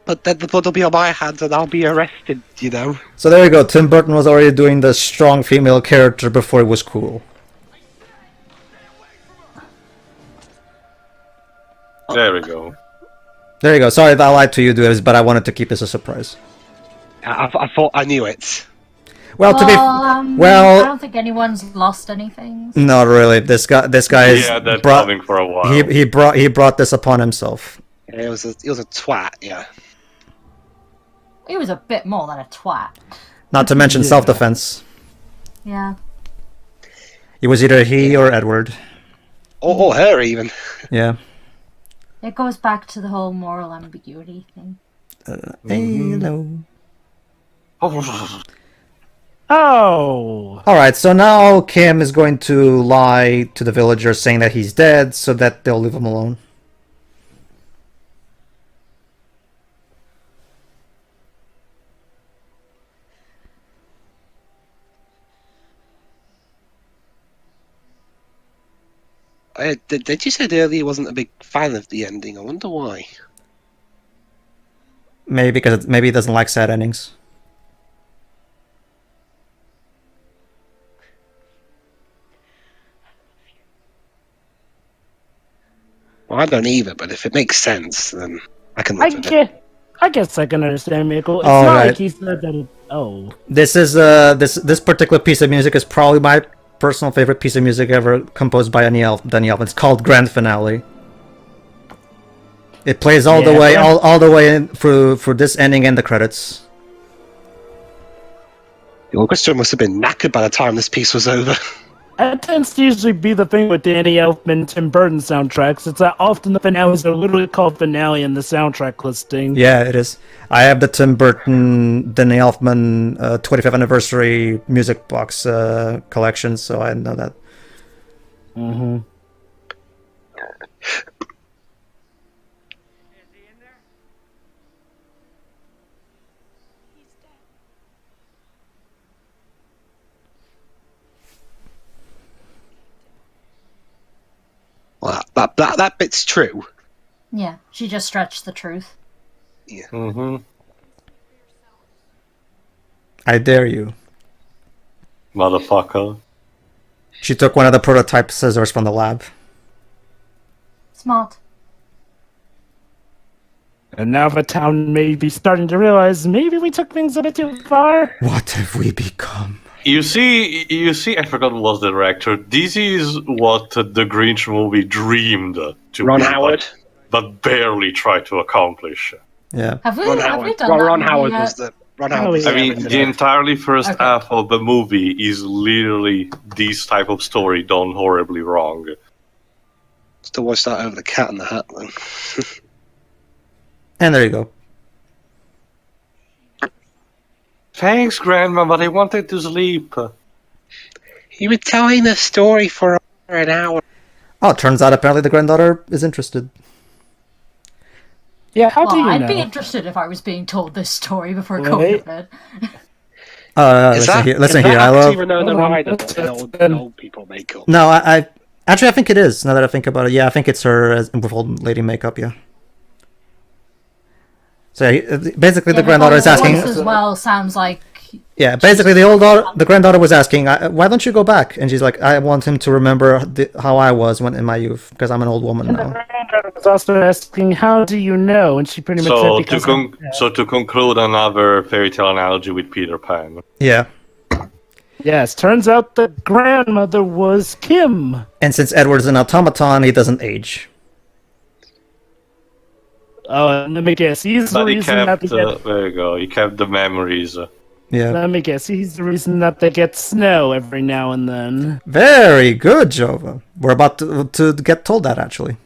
But then the blood will be on my hands and I'll be arrested, you know? So there you go. Tim Burton was already doing the strong female character before it was cool. There we go. There you go. Sorry that I lied to you, dudes, but I wanted to keep this a surprise. I thought I knew it. Well, to be I well, don't think anyone's lost anything. not really. This guy is Yeah, that's brought. coming for a while. He brought this upon himself. It was a twat, yeah. He was a bit more than a twat. Not to mention Yeah. self-defense. Yeah. It was either he or Edward. Or her, even. Yeah. It goes back to the whole moral ambiguity thing. Hello. Oh, All right. So now Kim is going to lie to the villagers, saying that he's dead, so that they'll leave him alone. Did you say earlier he wasn't a big fan of the ending? I wonder why. Maybe because maybe he doesn't like sad endings. Well, I don't either, but if it makes sense, then I can I live with it. guess I can understand Michael. It's All not right. like he said that. This is this particular piece of music is probably my personal favorite piece of music ever composed by Danny Elfman. It's called Grand Finale. It plays all the Yeah. way all the way in through this ending and the credits. The orchestra must have been knackered by the time this piece was over. That tends to usually be the thing with Danny Elfman and Tim Burton soundtracks. It's that often the finales are literally called finale in the soundtrack listing. Yeah, it is. I have the Tim Burton, Danny Elfman 25th anniversary music box collection, so I know that. Mm-hmm. Well, that bit's true. Yeah, she just stretched the truth. Mm-hmm. I dare you. Motherfucker. She took one of the prototype scissors from the lab. Smart. And now the town may be starting to realize maybe we took things a bit too far. What have we become? You see, I forgot who was the director. This is what the Grinch movie dreamed to Ron be, Howard. but barely tried to accomplish. Yeah. Have we, Ron have Howard. we done Ron, that Ron movie Howard yet? was the. Ron Oh, Howard was yeah. I mean, the the entirely first Okay. half of the movie is literally this type of story done horribly wrong. Still watch that over the Cat in the Hat, then. And there you go. Thanks, Grandma, but I wanted to sleep. You were telling the story for over an hour. Oh, it turns out apparently the granddaughter is interested. Yeah, how do Well, you I'd know? be interested if I was being told this story before Wait. going to bed. Listen here. I love. Winona Hold on. Ryder that old people make up? No, I actually I think it is. Now that I think about it, yeah, I think it's her with old lady makeup. Yeah. So basically, the granddaughter is asking. Voice as well sounds like. Yeah, basically the granddaughter was asking, "Why don't you go back?" And she's like, "I want him to remember how I was when in my youth, because I'm an old woman And the now." granddaughter was also asking, how do you know? And she pretty much So said because so to conclude, another fairy tale analogy with Peter Pan. Yeah. yes, turns out the grandmother was Kim. And since Edward's an automaton, he doesn't age. Oh, and let me guess, he's the But he reason that kept, they get. there you go, he kept the memories. Yeah. Let me guess, he's the reason that they get snow every now and then. Very good, Jova. We're about to get told that actually.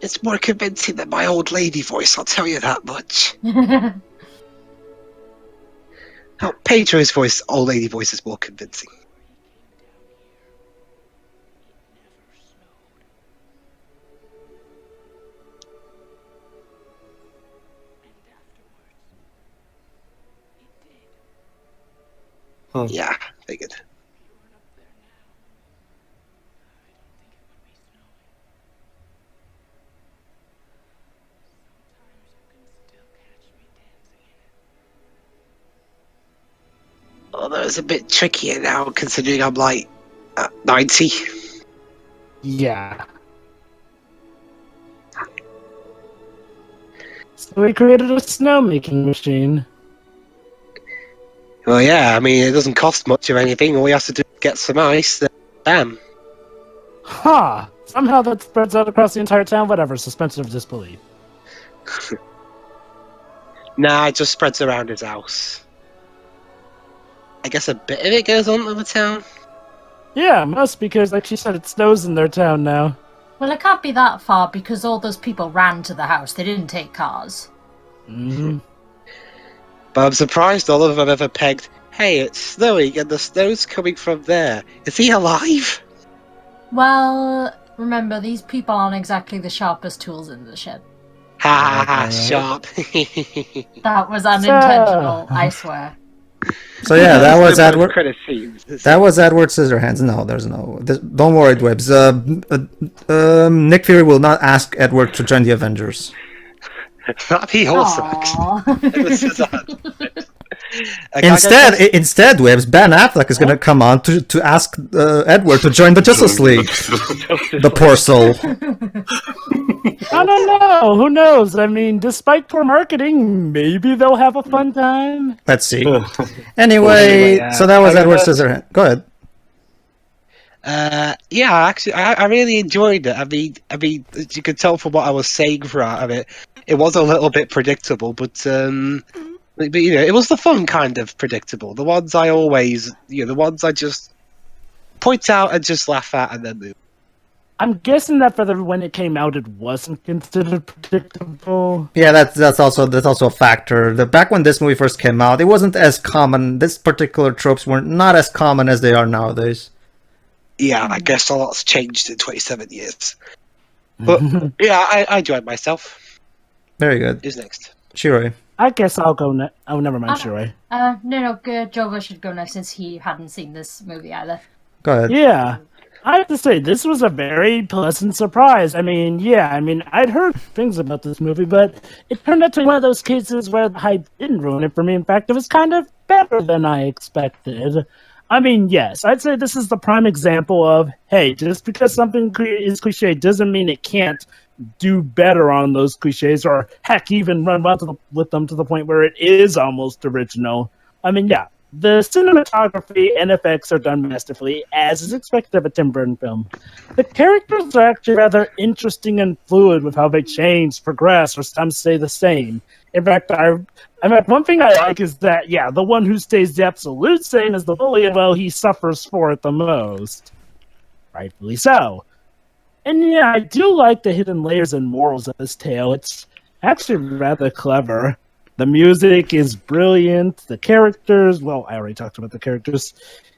It's more convincing than my old lady voice, I'll tell you that much. How Pedro's voice, old lady voice, is more convincing. Yeah, very good. Although it's a bit trickier now, considering I'm like 90. Yeah. So we created a snowmaking machine. Well, yeah, I mean, it doesn't cost much of anything. All we have to do is get some ice, then bam. Huh. Somehow that spreads out across the entire town. Whatever. Suspension of disbelief. Nah, it just spreads around his house. I guess a bit of it goes on to the town. Yeah, must, because like she said, it snows in their town now. Well, it can't be that far because all those people ran to the house. They didn't take cars. Mm-hmm. But I'm surprised all of them ever pegged, hey, it's snowing and the snow's coming from there. Is he alive? Well, remember, these people aren't exactly the sharpest tools in the shed. Ha ha ha, Alright. sharp. That was unintentional, I swear. So yeah, that was Still Edward. credit scenes. That was Edward Scissorhands. No, there's no. Don't worry, Dwebs. Nick Fury will not ask Edward to join the Avengers. That'd be awesome. Aww. Instead, Dwebs, Ben Affleck is going to come on to ask Edward to join the Justice League. The poor soul. I don't know. Who knows? I mean, despite poor marketing, maybe they'll have a fun time. Let's see. Anyway, so that was Edward Scissorhands. Go ahead. Yeah, actually, I really enjoyed it. I mean, as you could tell from what I was saying throughout of it, it was a little bit predictable, but you know, it was the fun kind of predictable. The ones I always, the ones I just point out and just laugh at and then move. I'm guessing that when it came out, it wasn't considered predictable. Yeah, that's also a factor. Back when this movie first came out, it wasn't as common. This particular tropes were not as common as they are nowadays. Yeah, I guess a lot's changed in 27 years. But yeah, I enjoyed myself. Very good. Who's next? Shiroi. I guess I'll go next. Oh, never mind, Shiroi. No, Jova should go next since he hadn't seen this movie either. Go ahead. Yeah. I have to say, this was a very pleasant surprise. I mean, I'd heard things about this movie, but it turned out to be one of those cases where the hype didn't ruin it for me. In fact, it was kind of better than I expected. I mean, yes, I'd say this is the prime example of, hey, just because something is cliche doesn't mean it can't do better on those cliches, or heck, even run with them to the point where it is almost original. I mean, yeah. The cinematography and effects are done masterfully, as is expected of a Tim Burton film. The characters are actually rather interesting and fluid with how they change, progress, or some stay the same. In fact, one thing I like is that, yeah, the one who stays the absolute same is the bully, and well, he suffers for it the most. Rightfully so. And yeah, I do like the hidden layers and morals of this tale. It's actually rather clever. The music is brilliant. The characters, well, I already talked about the characters.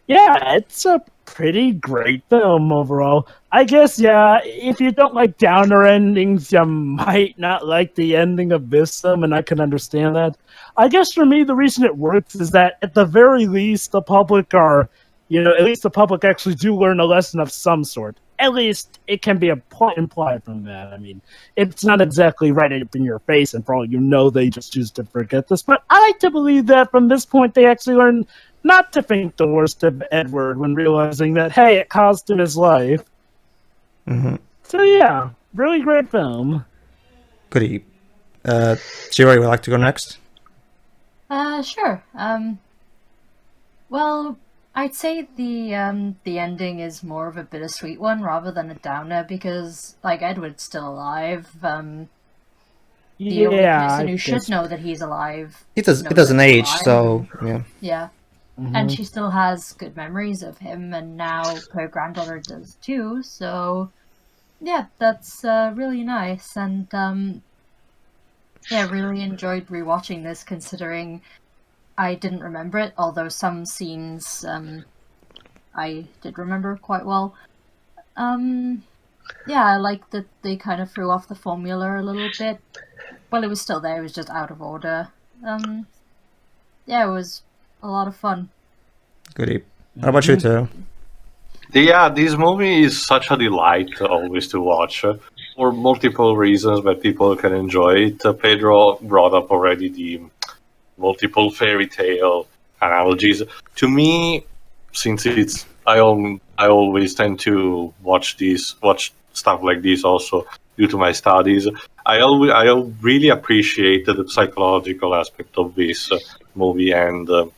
Yeah, it's a pretty great film overall. I guess, yeah, if you don't like downer endings, you might not like the ending of this film, and I can understand that. I guess for me, the reason it works is that at the very least, the public at least the public actually do learn a lesson of some sort. At least it can be implied from that. I mean, it's not exactly right up in your face, and for all you know, they just choose to forget this. But I like to believe that from this point, they actually learn not to think the worst of Edward when realizing that, hey, it cost him his life. Mm-hmm. So yeah, really great film. Goody. Shiroi, would like to go next? Sure. Well, I'd say the ending is more of a bittersweet one rather than a downer because, like, Edward's still alive. The only person who should know that he's alive. It doesn't age, so yeah. Yeah. Mm-hmm. And she still has good memories of him, and now her granddaughter does too. So, yeah, that's really nice, and yeah, really enjoyed rewatching this, considering I didn't remember it, although some scenes I did remember quite well. Yeah, I like that they kind of threw off the formula a little bit. Well, it was still there, it was just out of order. Yeah, it was a lot of fun. Goody. How about you, too? Yeah, this movie is such a delight always to watch for multiple reasons, but people can enjoy it. Pedro brought up already the multiple fairy tale analogies. To me, since I always tend to watch stuff like this also due to my studies. I really appreciate the psychological aspect of this movie and the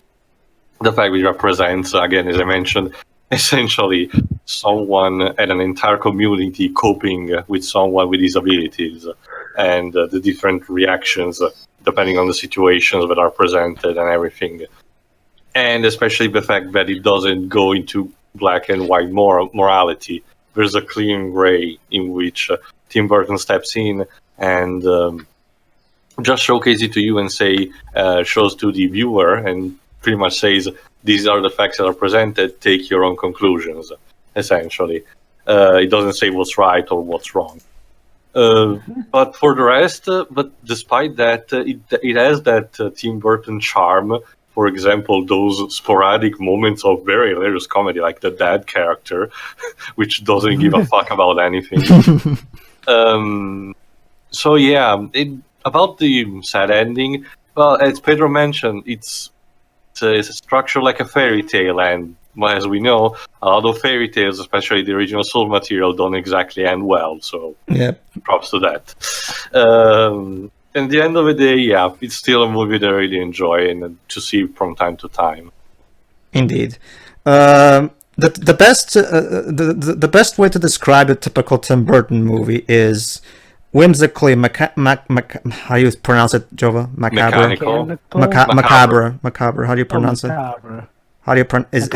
fact it represents, again, as I mentioned, essentially someone and an entire community coping with someone with disabilities and the different reactions depending on the situations that are presented and everything. And especially the fact that it doesn't go into black and white morality. There's a clean gray in which Tim Burton steps in and just showcase it to you and shows to the viewer and pretty much says, these are the facts that are presented, take your own conclusions, essentially. It doesn't say what's right or what's wrong. But for the rest, but despite that, it has that Tim Burton charm. For example, those sporadic moments of very hilarious comedy, like the dad character, which doesn't give a fuck about anything. So yeah, about the sad ending, well, as Pedro mentioned, it's structured like a fairy tale, and as we know, a lot of fairy tales, especially the original source material, don't exactly end well. So, props to that. At the end of the day, yeah, it's still a movie that I really enjoy and to see from time to time. Indeed. The best way to describe a typical Tim Burton movie is whimsically how do you pronounce it, Jova? Macabre. Macabre. How do you pronounce it? How do you is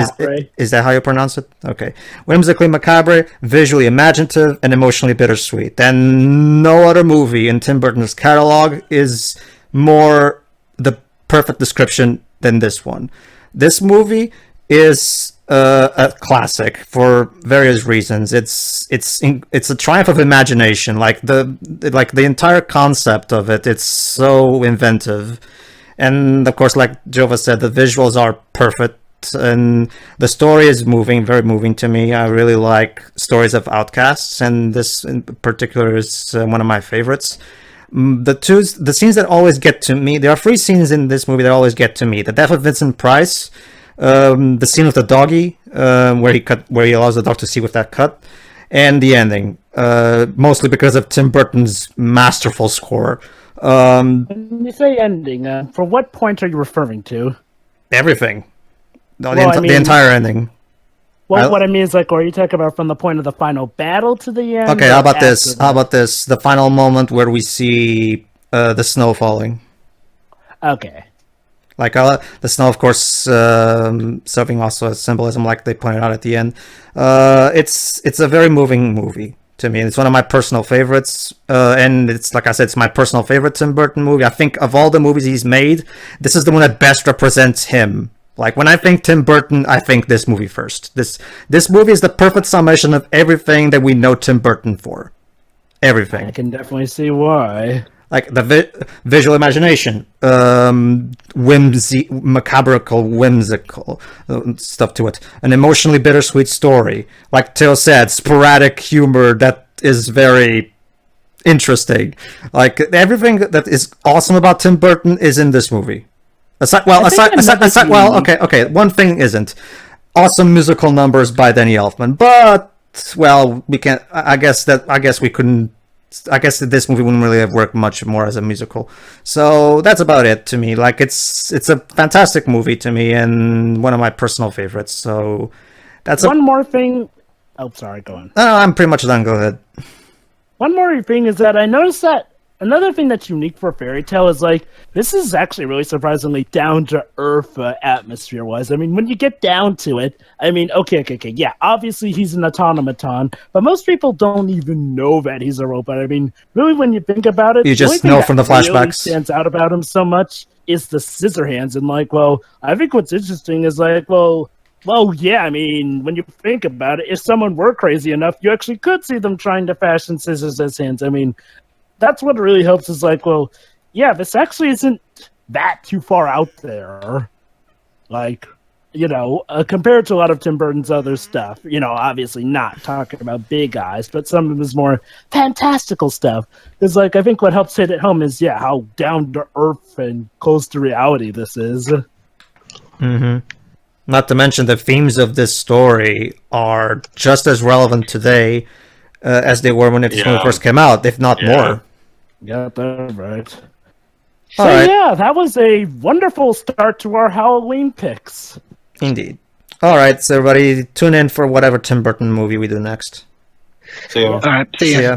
that how you pronounce it? Okay. Whimsically macabre, visually imaginative, and emotionally bittersweet. And no other movie in Tim Burton's catalog is more the perfect description than this one. This movie is a classic for various reasons. It's a triumph of imagination. Like the entire concept of it. It's so inventive, and of course, like Jova said, the visuals are perfect. And the story is very moving to me. I really like stories of outcasts, and this in particular is one of my favorites. The scenes that always get to me, there are 3 scenes in this movie that always get to me. The death of Vincent Price, the scene with the doggy, where he allows the dog to see with that cut, and the ending, mostly because of Tim Burton's masterful score. When you say ending, for what point are you referring to? Everything. No, Well, the entire ending. Well, what I mean is, like, are you talking about from the point of the final battle to the end? Okay, how about this? How about this? The final moment where we see the snow falling. Okay. Like the snow, of course, serving also as symbolism, like they pointed out at the end. It's a very moving movie to me. It's one of my personal favorites, and it's like I said, it's my personal favorite Tim Burton movie. I think of all the movies he's made, this is the one that best represents him. Like, when I think Tim Burton, I think this movie first. This movie is the perfect summation of everything that we know Tim Burton for. Everything. I can definitely see why. Like, the visual imagination, whimsical stuff to it. An emotionally bittersweet story. Like Theo said, sporadic humor that is very interesting. Like, everything that is awesome about Tim Burton is in this movie. Okay. One thing isn't awesome musical numbers by Danny Elfman, but we can't. I guess we couldn't. I guess that this movie wouldn't really have worked much more as a musical. So that's about it to me. Like, it's a fantastic movie to me and one of my personal favorites. So that's one more thing. Oh, sorry. Go on. No, I'm pretty much done. Go ahead. One more thing is that I noticed that Another thing that's unique for a fairy tale is like this is actually really surprisingly down to earth atmosphere wise. I mean, when you get down to it, I mean, okay, yeah, obviously he's an automaton, but most people don't even know that he's a robot. I mean, really, when you think about it, You the only just thing know that from the really flashbacks. stands out about him so much is the scissor hands, and like, well, I think what's interesting is like, well, yeah, I mean, when you think about it, if someone were crazy enough, you actually could see them trying to fashion scissors as hands. I mean, that's what really helps is like, well, yeah, this actually isn't that too far out there. Like, compared to a lot of Tim Burton's other stuff, obviously not talking about big eyes, but some of his more fantastical stuff. Is like, I think what helps hit it home is, yeah, how down to earth and close to reality this is. Mm-hmm. Not to mention the themes of this story are just as relevant today as they were when it first came out, if not more. Yeah, that's right. All So right. yeah, that was a wonderful start to our Halloween picks. Indeed. All right, so everybody tune in for whatever Tim Burton movie we do next. See you. All right, see ya. See ya.